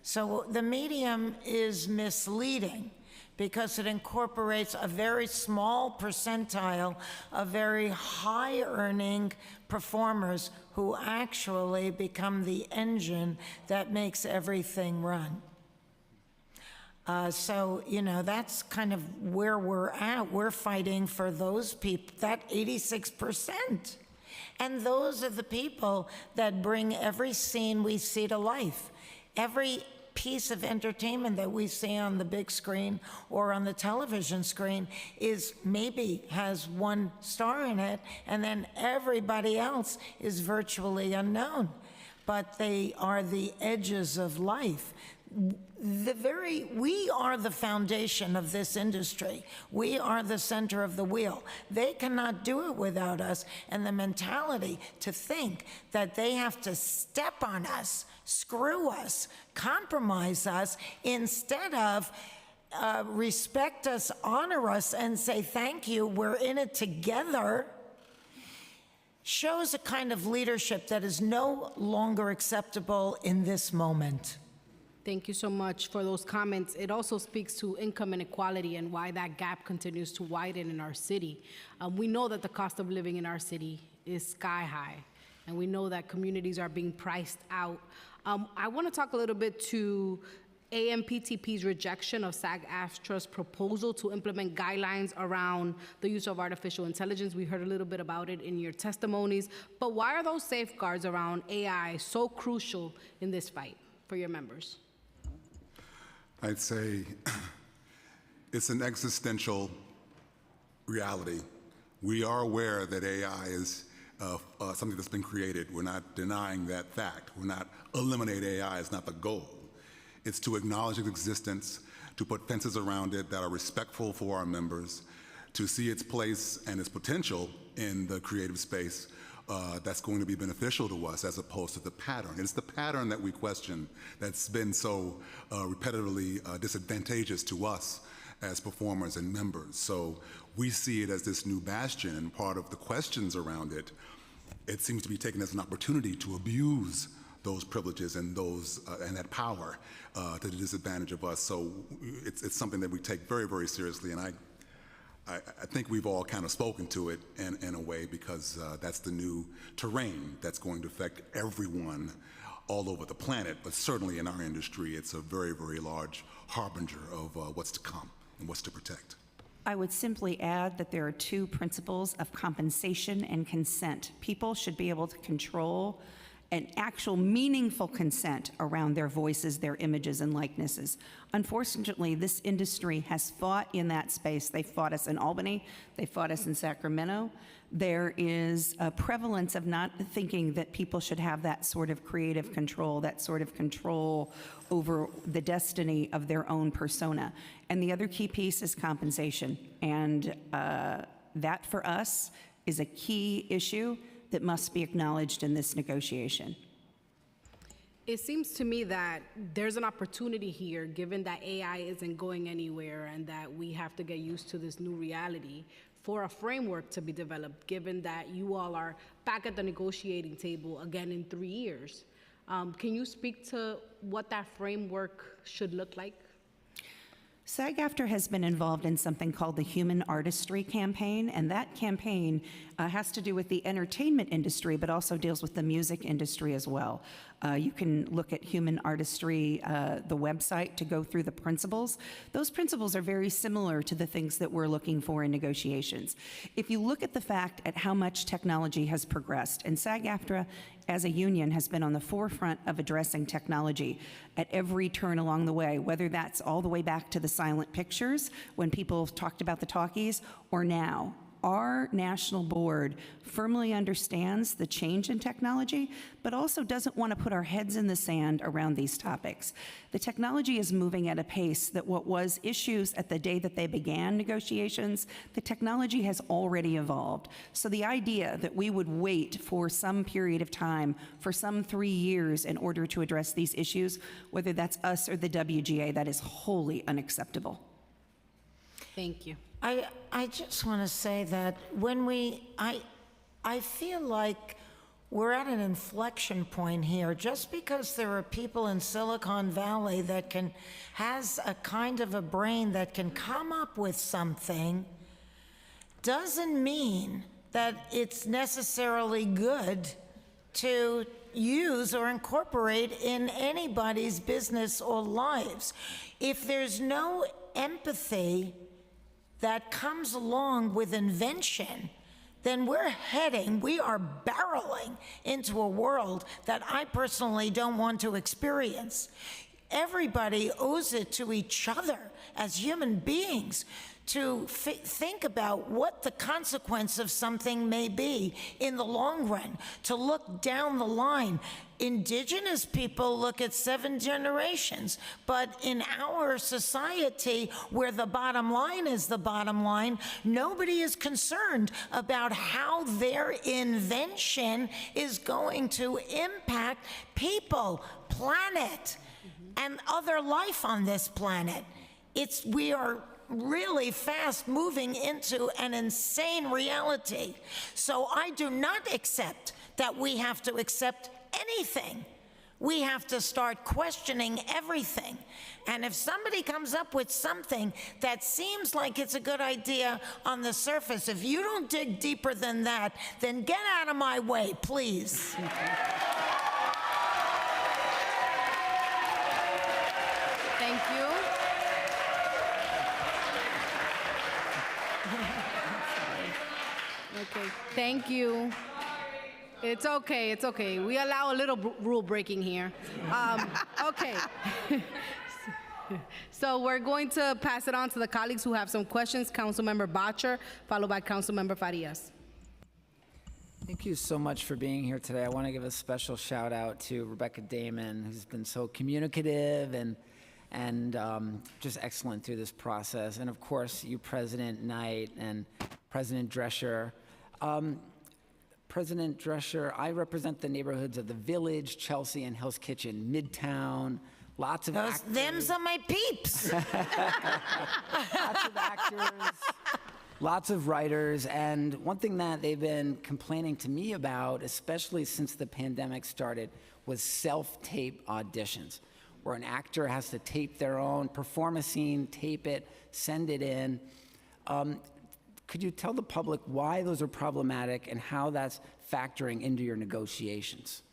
Speaker 9: So the medium is misleading because it incorporates a very small percentile of very high earning performers who actually become the engine that makes everything run. That's kind of where we're at. We're fighting for those people, that 86%. And those are the people that bring every scene we see to life. Every piece of entertainment that we see on the big screen or on the television screen maybe has one star in it, and then everybody else is virtually unknown. But they are the edges of life. We are the foundation of this industry. We are the center of the wheel. They cannot do it without us. And the mentality to think that they have to step on us, screw us, compromise us, instead of respect us, honor us, and say, thank you, we're in it together, shows a kind of leadership that is no longer acceptable in this moment.
Speaker 2: Thank you so much for those comments. It also speaks to income inequality and why that gap continues to widen in our city. We know that the cost of living in our city is sky high, and we know that communities are being priced out. I want to talk a little bit to AMPTP's rejection of SAG-AFTRA's proposal to implement guidelines around the use of artificial intelligence. We heard a little bit about it in your testimonies, but why are those safeguards around AI so crucial in this fight for your members?
Speaker 10: I'd say it's an existential reality. We are aware that AI is something that's been created. We're not denying that fact. We're not eliminating AI. It's not the goal. It's to acknowledge its existence, to put fences around it that are respectful for our members, to see its place and its potential in the creative space that's going to be beneficial to us as opposed to the pattern. It's the pattern that we question that's been so repetitively disadvantageous to us as performers and members. So we see it as this new bastion, and part of the questions around it, it seems to be taken as an opportunity to abuse those privileges and those and that power to the disadvantage of us. So it's something that we take very, very seriously, and I think we've all kind of spoken to it in a way, because that's the new terrain that's going to affect everyone all over the planet, but certainly in our industry, it's a very, very large harbinger of what's to come and what's to protect.
Speaker 11: I would simply add that there are two principles of compensation and consent. People should be able to control an actual meaningful consent around their voices, their images, and likenesses. Unfortunately, this industry has fought in that space. They fought us in Albany. They fought us in Sacramento. There is a prevalence of not thinking that people should have that sort of creative control, that sort of control over the destiny of their own persona. And the other key piece is compensation. And that, for us, is a key issue that must be acknowledged in this negotiation.
Speaker 2: It seems to me that there's an opportunity here, given that AI isn't going anywhere and that we have to get used to this new reality, for a framework to be developed, given that you all are back at the negotiating table again in 3 years. Can you speak to what that framework should look like?
Speaker 11: SAG-AFTRA has been involved in something called the Human Artistry Campaign, and that campaign has to do with the entertainment industry, but also deals with the music industry as well. You can look at Human Artistry, the website, to go through the principles. Those principles are very similar to the things that we're looking for in negotiations. If you look at the fact at how much technology has progressed, and SAG-AFTRA as a union has been on the forefront of addressing technology at every turn along the way, whether that's all the way back to the silent pictures when people talked about the talkies, or now. Our national board firmly understands the change in technology, but also doesn't want to put our heads in the sand around these topics. The technology is moving at a pace that what was issues at the day that they began negotiations, the technology has already evolved. So the idea that we would wait for some period of time, for some 3 years, in order to address these issues, whether that's us or the WGA, that is wholly unacceptable.
Speaker 2: Thank you.
Speaker 9: I just want to say that I feel like we're at an inflection point here. Just because there are people in Silicon Valley that has a kind of a brain that can come up with something, doesn't mean that it's necessarily good to use or incorporate in anybody's business or lives. If there's no empathy that comes along with invention, then we are barreling into a world that I personally don't want to experience. Everybody owes it to each other as human beings to think about what the consequence of something may be in the long run, to look down the line. Indigenous people look at 7 generations, but in our society, where the bottom line is the bottom line, nobody is concerned about how their invention is going to impact people, planet, and other life on this planet. We are really fast moving into an insane reality. So I do not accept that we have to accept anything. We have to start questioning everything. And if somebody comes up with something that seems like it's a good idea on the surface, if you don't dig deeper than that, then get out of my way, please.
Speaker 2: Thank you. Okay, thank you. It's okay, it's okay. We allow a little rule breaking here. Okay. So we're going to pass it on to the colleagues who have some questions. Councilmember Botcher, followed by Councilmember Farias.
Speaker 12: Thank you so much for being here today. I want to give a special shout out to Rebecca Damon, who's been so communicative and just excellent through this process. And of course, you, President Knight and President Drescher. President Drescher, I represent the neighborhoods of the Village, Chelsea, and Hell's Kitchen, Midtown. Lots of actors.
Speaker 9: Them's are my peeps.
Speaker 12: Lots of actors, lots of writers, and one thing that they've been complaining to me about, especially since the pandemic started, was self-tape auditions, where an actor has to tape their own, perform a scene, tape it, send it in. Could you tell the public why those are problematic and how that's factoring into your negotiations?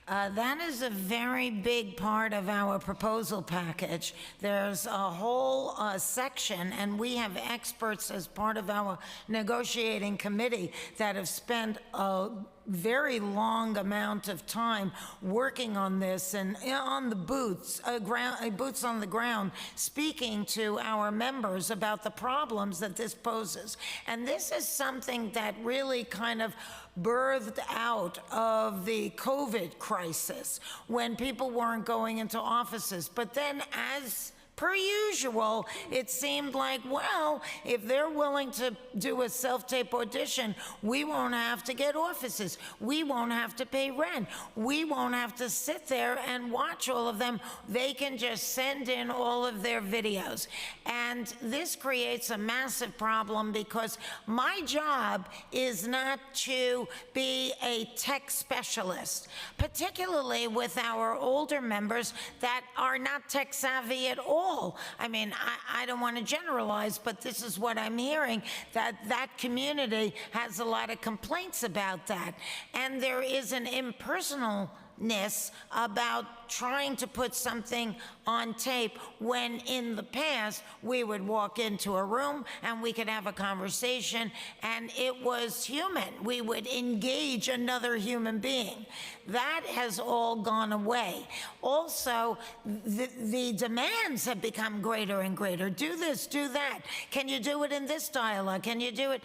Speaker 9: That is a very big part of our proposal package. There's a whole section, and we have experts as part of our negotiating committee that have spent a very long amount of time working on this and on the boots on the ground, speaking to our members about the problems that this poses. And this is something that really kind of birthed out of the COVID crisis when people weren't going into offices. But then, as per usual, it seemed like, well, if they're willing to do a self-tape audition, we won't have to get offices. We won't have to pay rent. We won't have to sit there and watch all of them. They can just send in all of their videos. And this creates a massive problem because my job is not to be a tech specialist, particularly with our older members that are not tech savvy at all. I mean, I don't want to generalize, but this is what I'm hearing, that community has a lot of complaints about that. And there is an impersonalness about trying to put something on tape when in the past we would walk into a room and we could have a conversation and it was human. We would engage another human being. That has all gone away. Also, the demands have become greater and greater. Do this, do that. Can you do it in this dialogue? Can you do it,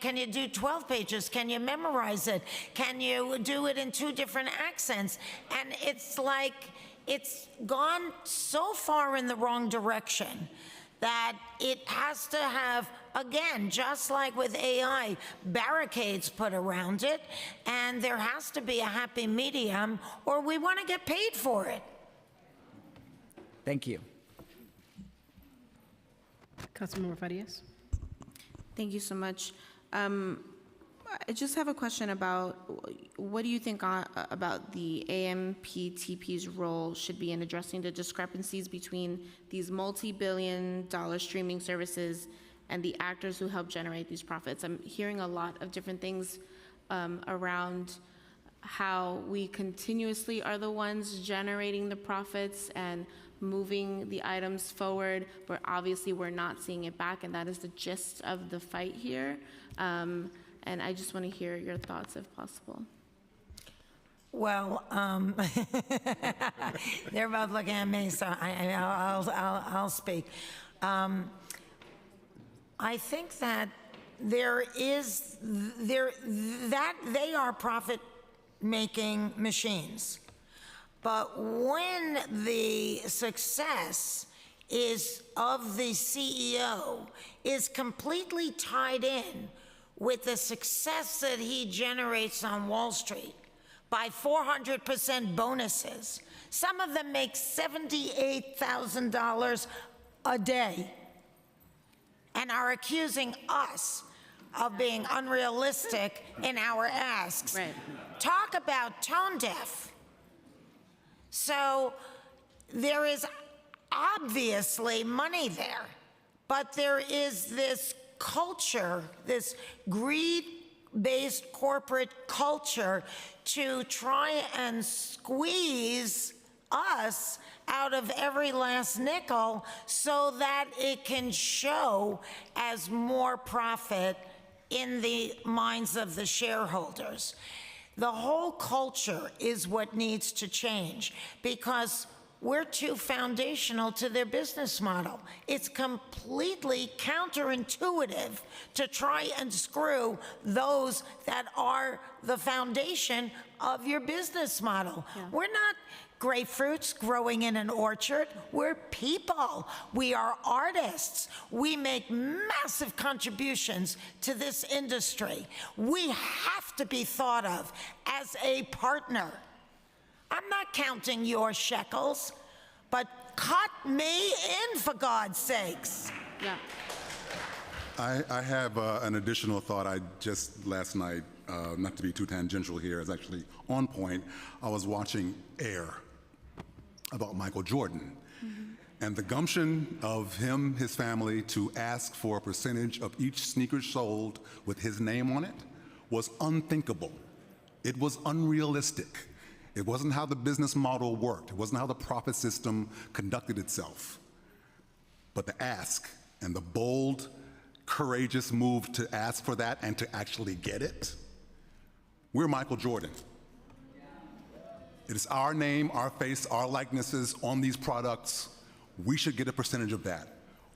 Speaker 9: can you do 12 pages? Can you memorize it? Can you do it in 2 different accents? And it's like, it's gone so far in the wrong direction that it has to have, again, just like with AI, barricades put around it, and there has to be a happy medium, or we want to get paid for it.
Speaker 12: Thank you.
Speaker 2: Councilmember Farias.
Speaker 8: Thank you so much. I just have a question about what do you think about the AMPTP's role should be in addressing the discrepancies between these multi-billion-dollar streaming services and the actors who help generate these profits? I'm hearing a lot of different things around how we continuously are the ones generating the profits and moving the items forward, but obviously we're not seeing it back, and that is the gist of the fight here. And I just want to hear your thoughts, if possible.
Speaker 9: Well, they're both looking at me, so I'll speak. I think that they are profit-making machines. But when the success of the CEO is completely tied in with the success that he generates on Wall Street by 400% bonuses. Some of them make $78,000 a day and are accusing us of being unrealistic in our asks.
Speaker 2: Right.
Speaker 9: Talk about tone deaf. So there is obviously money there, but there is this culture, this greed-based corporate culture to try and squeeze us out of every last nickel so that it can show as more profit in the minds of the shareholders. The whole culture is what needs to change, because we're too foundational to their business model. It's completely counterintuitive to try and screw those that are the foundation of your business model. We're not grapefruits growing in an orchard. We're people. We are artists. We make massive contributions to this industry. We have to be thought of as a partner. I'm not counting your shekels, but cut me in, for God's sakes.
Speaker 2: Yeah.
Speaker 10: I have an additional thought. I just last night, not to be too tangential here, is actually on point. I was watching Air about Michael Jordan. And the gumption of him, his family, to ask for a percentage of each sneaker sold with his name on it was unthinkable. It was unrealistic. It wasn't how the business model worked. It wasn't how the profit system conducted itself. But the ask and the bold, courageous move to ask for that and to actually get it, we're Michael Jordan. It is our name, our face, our likenesses on these products. We should get a percentage of that.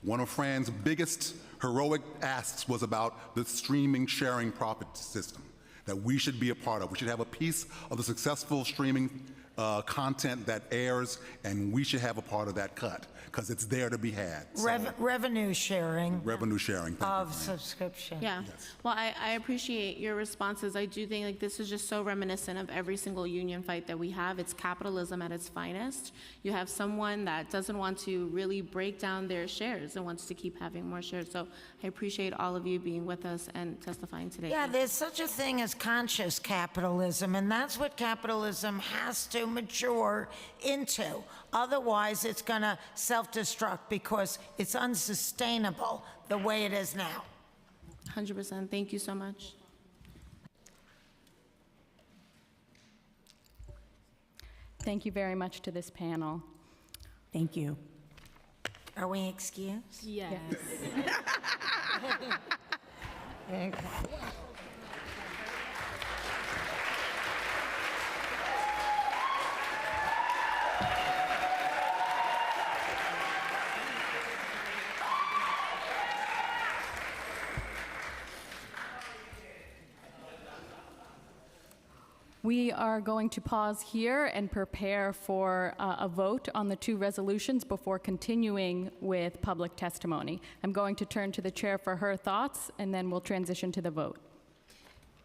Speaker 10: One of Fran's biggest heroic asks was about the streaming sharing profit system that we should be a part of. We should have a piece of the successful streaming content that airs, and we should have a part of that cut, because it's there to be had.
Speaker 9: Revenue sharing.
Speaker 10: Revenue sharing.
Speaker 9: Of subscription.
Speaker 8: Yeah. Well, I appreciate your responses. I do think like this is just so reminiscent of every single union fight that we have. It's capitalism at its finest. You have someone that doesn't want to really break down their shares and wants to keep having more shares. So I appreciate all of you being with us and testifying today.
Speaker 9: Yeah, there's such a thing as conscious capitalism, and that's what capitalism has to mature into. Otherwise, it's going to self-destruct because it's unsustainable the way it is now.
Speaker 8: 100%. Thank you so much.
Speaker 3: Thank you very much to this panel.
Speaker 11: Thank you.
Speaker 9: Are we excused?
Speaker 2: Yes.
Speaker 9: Okay.
Speaker 3: We are going to pause here and prepare for a vote on the two resolutions before continuing with public testimony. I'm going to turn to the chair for her thoughts, and then we'll transition to the vote.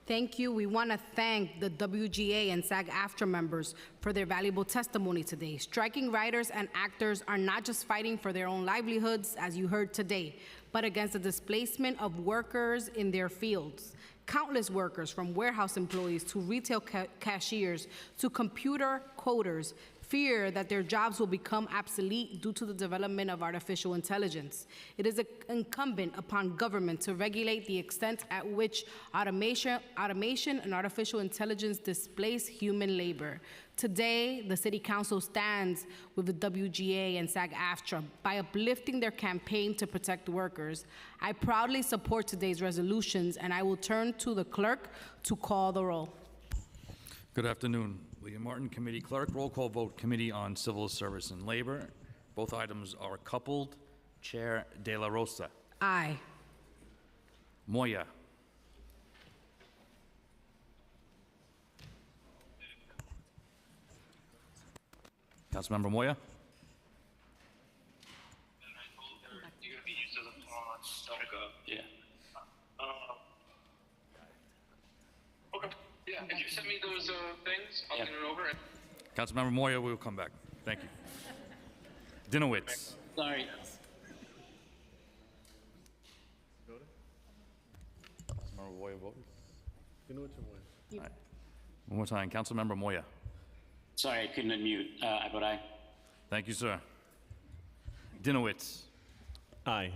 Speaker 2: Thank you. We want to thank the WGA and SAG-AFTRA members for their valuable testimony today. Striking writers and actors are not just fighting for their own livelihoods, as you heard today, but against the displacement of workers in their fields. Countless workers, from warehouse employees to retail cashiers to computer coders, fear that their jobs will become obsolete due to the development of artificial intelligence. It is incumbent upon government to regulate the extent at which automation and artificial intelligence displace human labor. Today, the City Council stands with the WGA and SAG-AFTRA by uplifting their campaign to protect workers. I proudly support today's resolutions, and I will turn to the clerk to call the roll.
Speaker 13: Good afternoon. William Martin, Committee Clerk. Roll call vote, Committee on Civil Service and Labor. Both items are coupled. Chair De La Rosa.
Speaker 2: Aye.
Speaker 13: Moya. Councilmember Moya.
Speaker 14: Yeah, if you send me those things, I'll get it over.
Speaker 13: Councilmember Moya, we will come back. Thank you. Dinowitz.
Speaker 14: Sorry.
Speaker 13: Councilmember Moya voted. All right. One more time. Councilmember Moya.
Speaker 15: Sorry, I couldn't unmute. I vote aye.
Speaker 13: Thank you, sir. Dinowitz.
Speaker 16: Aye.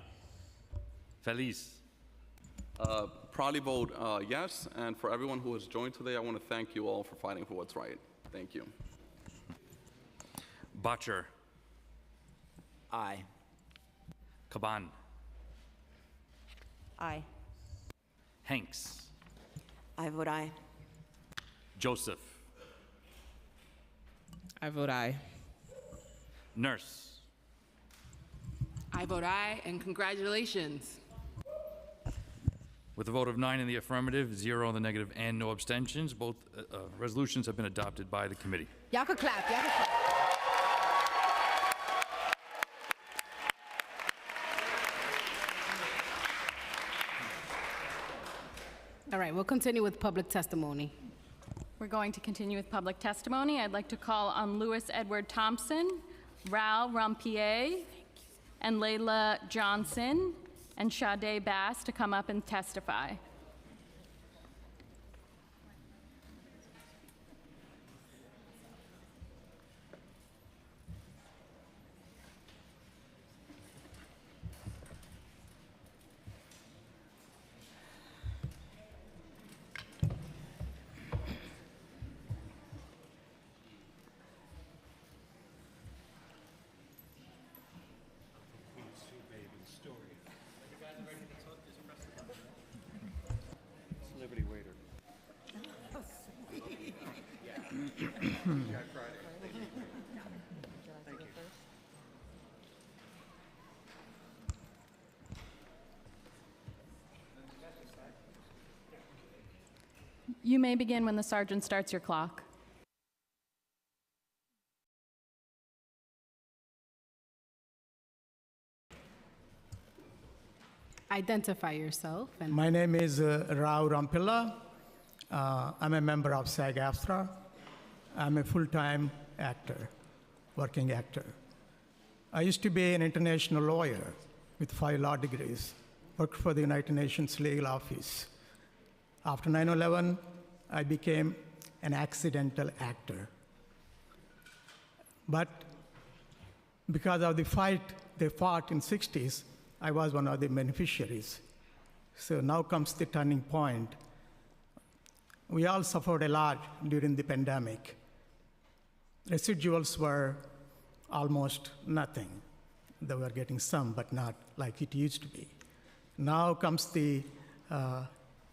Speaker 13: Feliz.
Speaker 17: Probably vote yes, and for everyone who has joined today, I want to thank you all for fighting for what's right. Thank you.
Speaker 13: Botcher.
Speaker 12: Aye.
Speaker 13: Caban.
Speaker 11: Aye.
Speaker 13: Hanks.
Speaker 11: I vote aye.
Speaker 13: Joseph.
Speaker 18: I vote aye.
Speaker 13: Nurse.
Speaker 16: I vote aye, and congratulations.
Speaker 13: With a vote of 9 in the affirmative, 0 in the negative, and no abstentions, both resolutions have been adopted by the committee.
Speaker 2: Y'all could clap. Y'all could clap. All right, we'll continue with public testimony.
Speaker 3: We're going to continue with public testimony. I'd like to call on Louis Edward Thompson, Raul Rompier, and Layla Johnson, and Sade Bass to come up and testify. You may begin when the sergeant starts your clock.
Speaker 2: Identify yourself. And
Speaker 18: my name is Rao Rampilla. I'm a member of SAG-AFTRA. I'm a full-time actor, working actor. I used to be an international lawyer with 5 law degrees, worked for the United Nations Legal Office. After 9/11, I became an accidental actor. But because of the fight they fought in the 60s, I was one of the beneficiaries. So now comes the turning point. We all suffered a lot during the pandemic. Residuals were almost nothing. They were getting some, but not like it used to be. Now comes the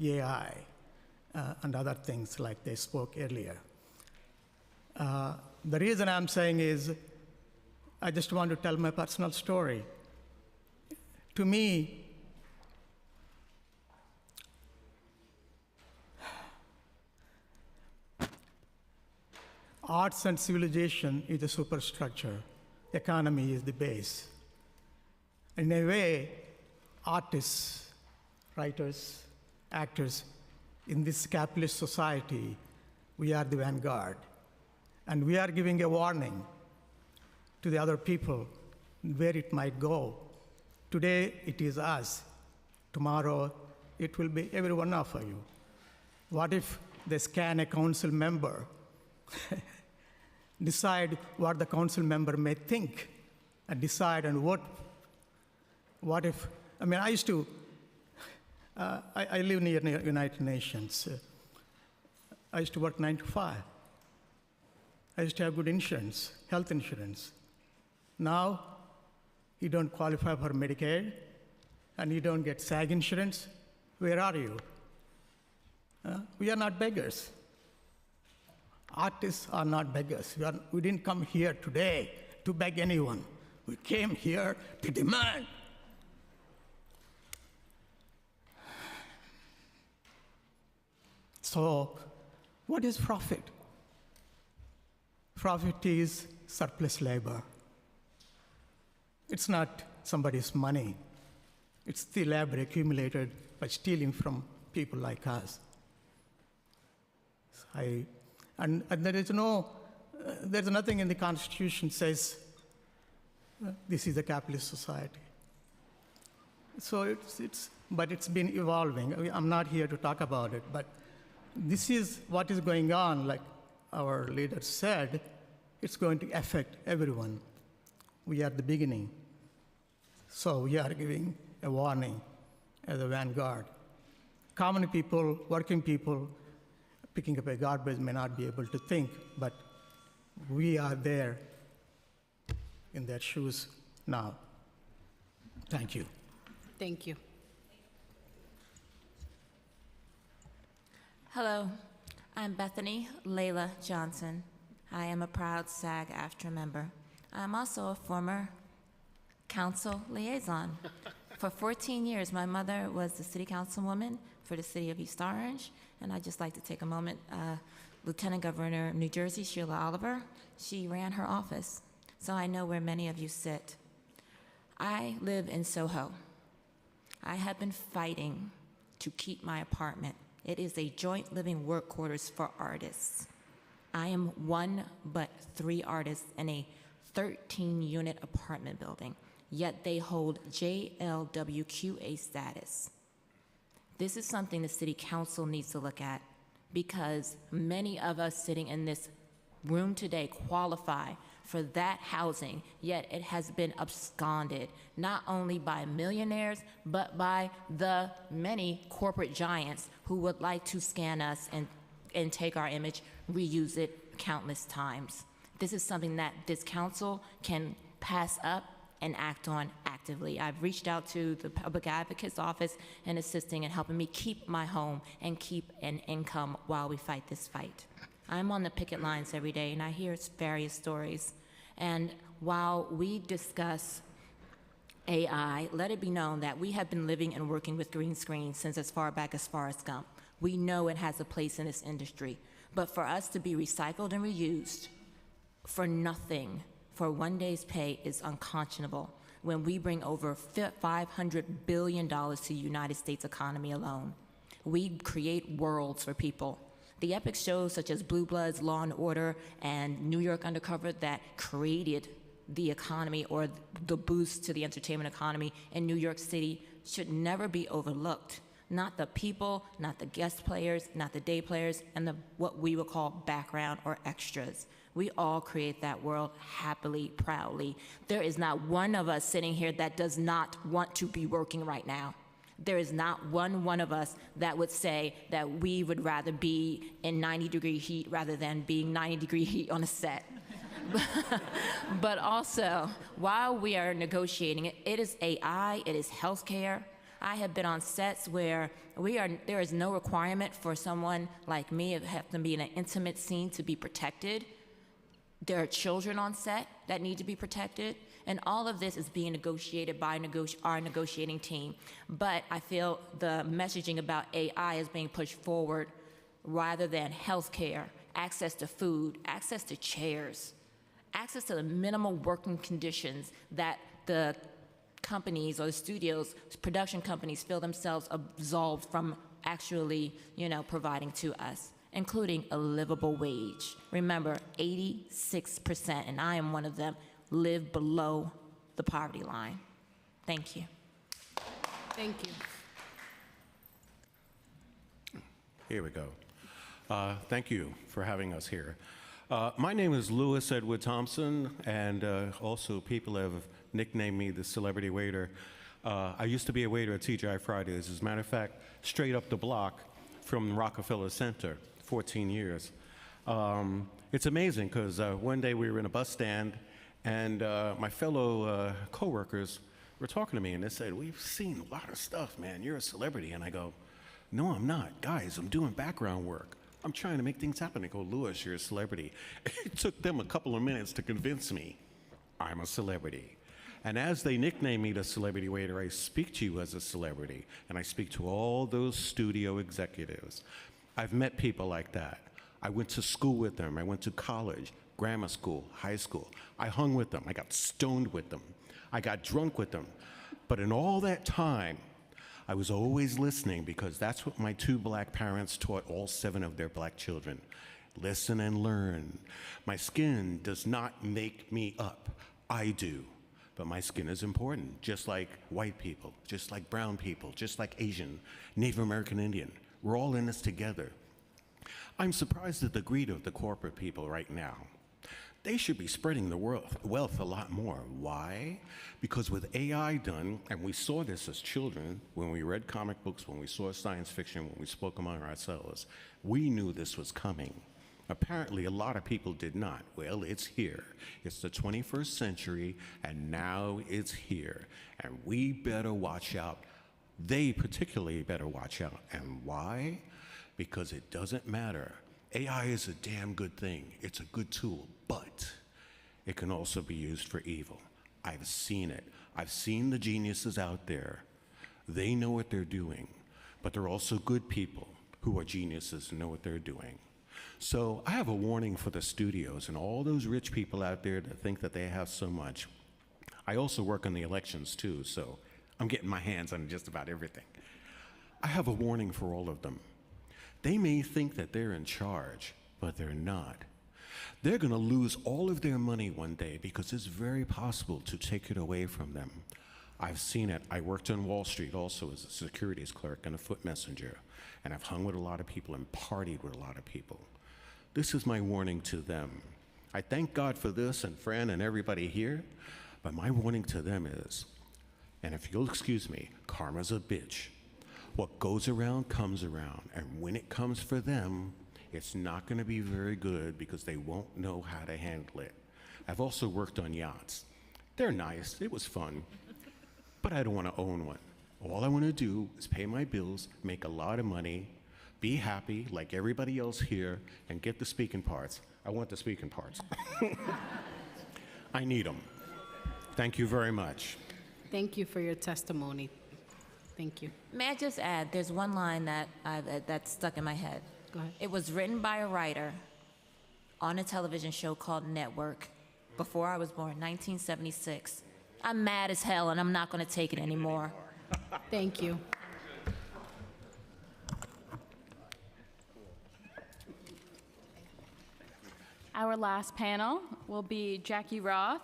Speaker 18: AI and other things like they spoke earlier. The reason I'm saying is I just want to tell my personal story. To me, arts and civilization is the superstructure. Economy is the base. In a way, artists, writers, actors, in this capitalist society, we are the vanguard. And we are giving a warning to the other people where it might go. Today, it is us. Tomorrow, it will be every one of you. What if they scan a council member, decide what the council member may think, and decide on what if, I mean, I used to, I live near United Nations. I used to work 9 to 5. I used to have good insurance, health insurance. Now, you don't qualify for Medicaid, and you don't get SAG insurance. Where are you? We are not beggars. Artists are not beggars. We didn't come here today to beg anyone. We came here to demand. So, what is profit? Profit is surplus labor. It's not somebody's money. It's the labor accumulated by stealing from people like us. And there is there's nothing in the Constitution says this is a capitalist society. So but it's been evolving. I'm not here to talk about it, but this is what is going on, like our leader said, it's going to affect everyone. We are the beginning. So we are giving a warning as a vanguard. Common people, working people, picking up a garbage may not be able to think, but we are there in their shoes now. Thank you.
Speaker 2: Thank you.
Speaker 19: Hello, I'm Bethany Layla Johnson. I am a proud SAG-AFTRA member. I'm also a former council liaison. For 14 years, my mother was the city councilwoman for the city of East Orange, and I'd just like to take a moment. Lieutenant Governor of New Jersey, Sheila Oliver, she ran her office, so I know where many of you sit. I live in Soho. I have been fighting to keep my apartment. It is a joint living work quarters for artists. I am one but 3 artists in a 13-unit apartment building, yet they hold JLWQA status. This is something the City Council needs to look at, because many of us sitting in this room today qualify for that housing, yet it has been absconded, not only by millionaires, but by the many corporate giants who would like to scan us and take our image, reuse it countless times. This is something that this council can pass up and act on actively. I've reached out to the Public Advocate's Office and assisting and helping me keep my home and keep an income while we fight this fight. I'm on the picket lines every day and I hear various stories. And while we discuss AI, let it be known that we have been living and working with green screens since as far back as Forrest Gump. We know it has a place in this industry. But for us to be recycled and reused for nothing, for one day's pay, is unconscionable when we bring over $500 billion to the United States economy alone. We create worlds for people. The epic shows such as Blue Bloods, Law and Order, and New York Undercover that created the economy or the boost to the entertainment economy in New York City should never be overlooked. Not the people, not the guest players, not the day players, and what we would call background or extras. We all create that world happily, proudly. There is not one of us sitting here that does not want to be working right now. There is not one of us that would say that we would rather be in 90-degree heat rather than being 90-degree heat on a set. But also, while we are negotiating it, it is AI, it is healthcare. I have been on sets where there is no requirement for someone like me to have to be in an intimate scene to be protected. There are children on set that need to be protected, and all of this is being negotiated by our negotiating team. But I feel the messaging about AI is being pushed forward rather than healthcare, access to food, access to chairs, access to the minimal working conditions that the companies or the studios, production companies feel themselves absolved from actually, providing to us, including a livable wage. Remember, 86%, and I am one of them, live below the poverty line. Thank you.
Speaker 2: Thank you.
Speaker 20: Here we go. Thank you for having us here. My name is Louis Edward Thompson, and also people have nicknamed me the celebrity waiter. I used to be a waiter at TGI Fridays. As a matter of fact, straight up the block from Rockefeller Center, 14 years. It's amazing because one day we were in a bus stand and my fellow coworkers were talking to me and they said, "We've seen a lot of stuff, man. You're a celebrity." And I go, "No, I'm not. Guys, I'm doing background work. I'm trying to make things happen." They go, "Louis, you're a celebrity." It took them a couple of minutes to convince me I'm a celebrity. And as they nickname me the celebrity waiter, I speak to you as a celebrity, and I speak to all those studio executives. I've met people like that. I went to school with them. I went to college, grammar school, high school. I hung with them. I got stoned with them. I got drunk with them. But in all that time, I was always listening because that's what my 2 black parents taught all 7 of their black children. Listen and learn. My skin does not make me up. I do. But my skin is important, just like white people, just like brown people, just like Asian, Native American Indian. We're all in this together. I'm surprised at the greed of the corporate people right now. They should be spreading the wealth a lot more. Why? Because with AI done, and we saw this as children, when we read comic books, when we saw science fiction, when we spoke among ourselves, we knew this was coming. Apparently, a lot of people did not. Well, it's here. It's the 21st century, and now it's here. And we better watch out. They particularly better watch out. And why? Because it doesn't matter. AI is a damn good thing. It's a good tool, but it can also be used for evil. I've seen it. I've seen the geniuses out there. They know what they're doing, but they're also good people who are geniuses and know what they're doing. So I have a warning for the studios and all those rich people out there that think that they have so much. I also work on the elections too, so I'm getting my hands on just about everything. I have a warning for all of them. They may think that they're in charge, but they're not. They're going to lose all of their money one day because it's very possible to take it away from them. I've seen it. I worked on Wall Street also as a securities clerk and a foot messenger, and I've hung with a lot of people and partied with a lot of people. This is my warning to them. I thank God for this and Fran and everybody here, but my warning to them is, and if you'll excuse me, karma's a bitch. What goes around comes around, and when it comes for them, it's not going to be very good because they won't know how to handle it. I've also worked on yachts. They're nice, it was fun, but I don't want to own one. All I want to do is pay my bills, make a lot of money, be happy like everybody else here, and get the speaking parts. I want the speaking parts. I need them. Thank you very much.
Speaker 2: Thank you for your testimony. Thank you.
Speaker 19: May I just add, there's one line that stuck in my head.
Speaker 2: Go ahead.
Speaker 19: It was written by a writer on a television show called Network before I was born, 1976. I'm mad as hell, and I'm not going to take it anymore.
Speaker 2: Thank you.
Speaker 3: Our last panel will be Jackie Roth,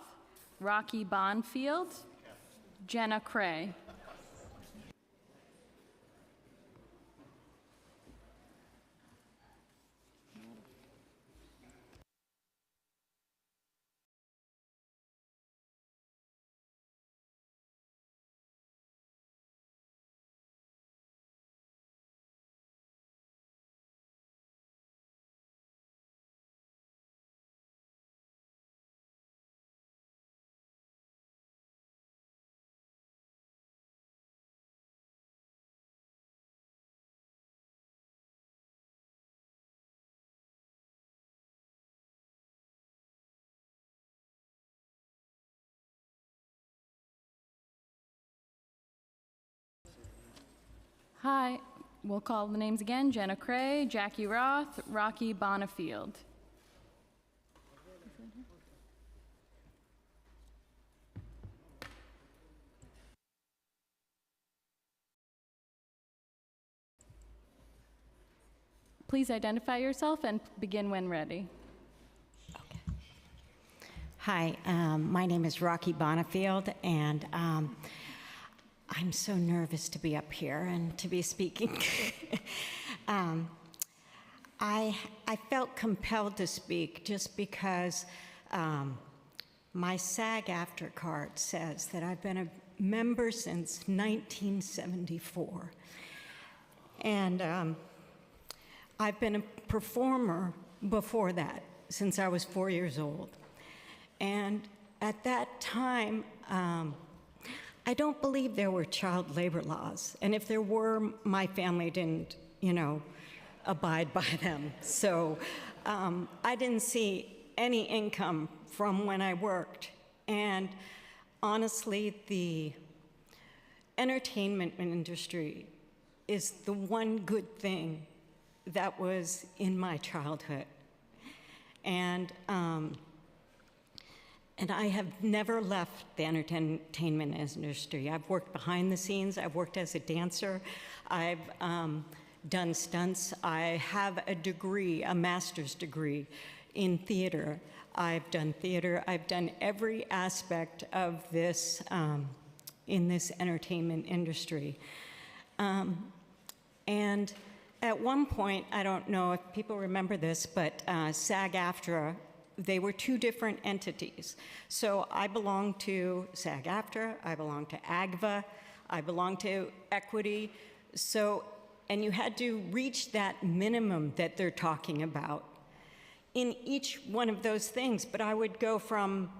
Speaker 3: Rocky Bonfield, Jenna Cray. Hi, we'll call the names again. Jenna Cray, Jackie Roth, Rocky Bonfield. Please identify yourself and begin when ready.
Speaker 21: Hi, my name is Rocky Bonfield, and I'm so nervous to be up here and to be speaking. I felt compelled to speak just because my SAG-AFTRA card says that I've been a member since 1974. And I've been a performer before that, since I was 4 years old. And at that time, I don't believe there were child labor laws. And if there were, my family didn't, abide by them. So I didn't see any income from when I worked. And honestly, the entertainment industry is the one good thing that was in my childhood. And I have never left the entertainment industry. I've worked behind the scenes. I've worked as a dancer. I've done stunts. I have a degree, a master's degree in theater. I've done theater. I've done every aspect of this in this entertainment industry. And at one point, I don't know if people remember this, but SAG-AFTRA, they were two different entities. So I belong to SAG-AFTRA, I belong to AGVA, I belong to Equity. So, and you had to reach that minimum that they're talking about in each one of those things. But I would go from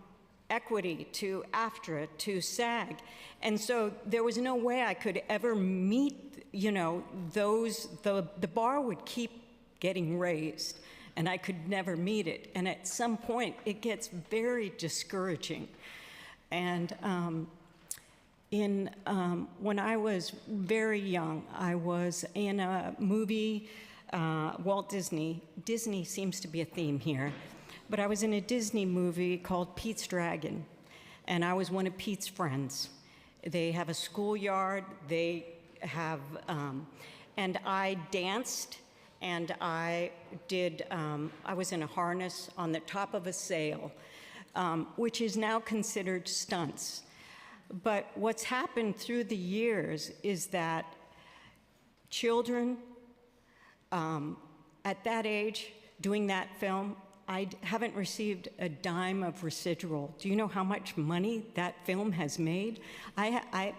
Speaker 21: Equity to AFTRA to SAG. And so there was no way I could ever meet, the bar would keep getting raised. and I could never meet it. And at some point, it gets very discouraging. And when I was very young, I was in a movie, Walt Disney. Disney seems to be a theme here. But I was in a Disney movie called Pete's Dragon, and I was one of Pete's friends. They have a schoolyard, they have, and I danced, and I was in a harness on the top of a sail, which is now considered stunts. But what's happened through the years is that children at that age doing that film, I haven't received a dime of residual. Do you know how much money that film has made?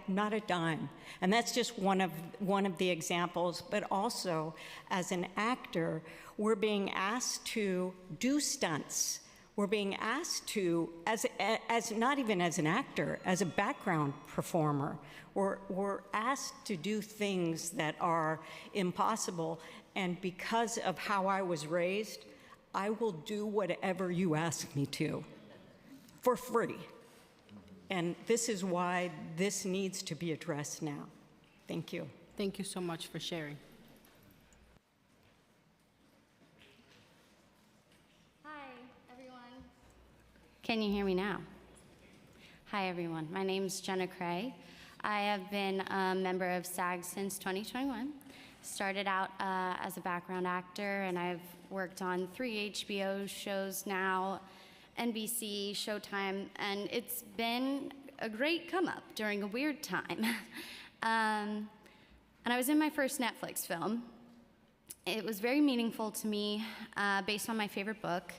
Speaker 21: Not a dime. And that's just one of the examples, but also as an actor, we're being asked to do stunts. We're being asked to, as not even as an actor, as a background performer, we're asked to do things that are impossible. And because of how I was raised, I will do whatever you ask me to, for free. And this is why this needs to be addressed now. Thank you.
Speaker 2: Thank you so much for sharing.
Speaker 1: Hi, everyone. Can you hear me now? Hi, everyone. My name's Jenna Cray. I have been a member of SAG since 2021. Started out as a background actor, and I've worked on 3 HBO shows now, NBC, Showtime, and it's been a great come up during a weird time. And I was in my first Netflix film. It was very meaningful to me, based on my favorite book.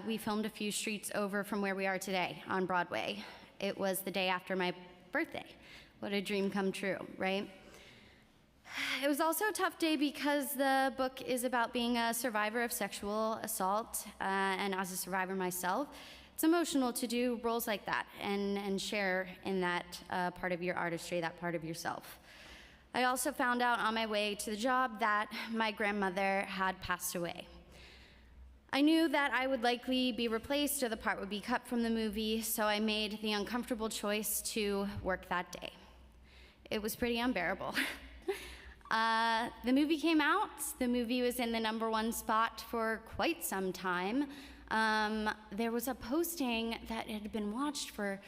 Speaker 1: We filmed a few streets over from where we are today on Broadway. It was the day after my birthday. What a dream come true, right? It was also a tough day because the book is about being a survivor of sexual assault, and as a survivor myself, it's emotional to do roles like that and share in that part of your artistry, that part of yourself. I also found out on my way to the job that my grandmother had passed away. I knew that I would likely be replaced or the part would be cut from the movie, so I made the uncomfortable choice to work that day. It was pretty unbearable. The movie came out. The movie was in the #1 spot for quite some time. There was a posting that had been watched for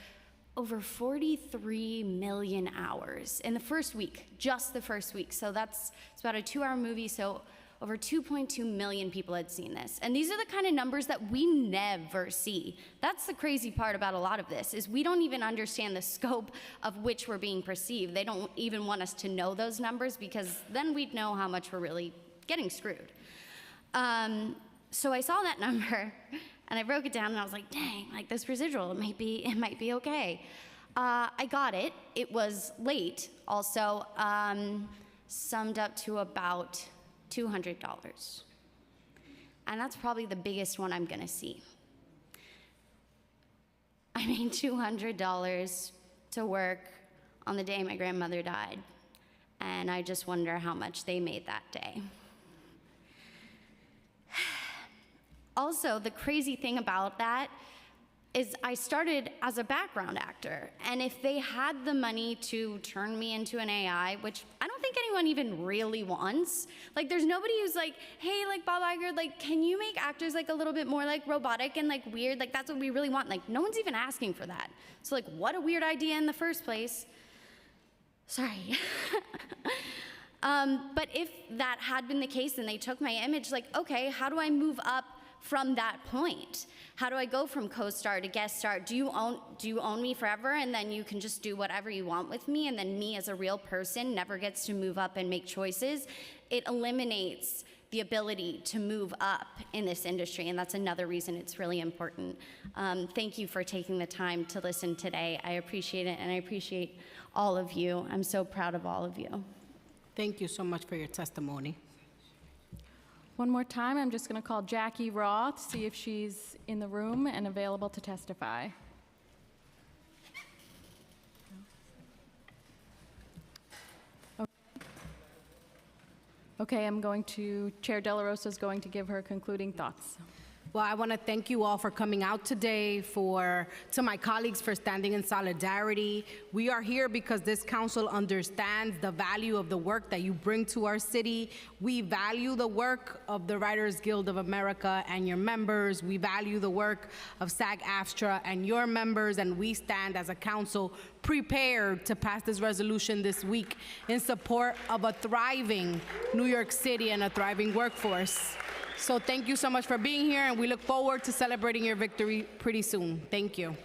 Speaker 1: over 43 million hours in the first week, just the first week. So it's about a 2-hour movie, so over 2.2 million people had seen this. And these are the kind of numbers that we never see. That's the crazy part about a lot of this, is we don't even understand the scope of which we're being perceived. They don't even want us to know those numbers, because then we'd know how much we're really getting screwed. So I saw that number, and I broke it down, and I was like, dang, like this residual, it might be okay. I got it. It was late, also, summed up to about $200. And that's probably the biggest one I'm gonna see. I mean, $200 to work on the day my grandmother died. And I just wonder how much they made that day. Also, the crazy thing about that is I started as a background actor, and if they had the money to turn me into an AI, which I don't think anyone even really wants, like there's nobody who's like, hey, like Bob Iger, like can you make actors like a little bit more like robotic and like weird, like that's what we really want. Like no one's even asking for that. So like what a weird idea in the first place. Sorry. But if that had been the case and they took my image, like okay, how do I move up from that point? How do I go from co-star to guest star? Do you own me forever, and then you can just do whatever you want with me, and then me as a real person never gets to move up and make choices? It eliminates the ability to move up in this industry, and that's another reason it's really important. Thank you for taking the time to listen today. I appreciate it, and I appreciate all of you. I'm so proud of all of you.
Speaker 2: Thank you so much for your testimony.
Speaker 3: One more time, I'm just going to call Jackie Roth, see if she's in the room and available to testify. Okay, Chair De La Rosa is going to give her concluding thoughts.
Speaker 2: Well, I want to thank you all for coming out today, to my colleagues for standing in solidarity. We are here because this council understands the value of the work that you bring to our city. We value the work of the Writers Guild of America and your members. We value the work of SAG-AFTRA and your members, and we stand as a council prepared to pass this resolution this week in support of a thriving New York City and a thriving workforce. So thank you so much for being here, and we look forward to celebrating your victory pretty soon. Thank you.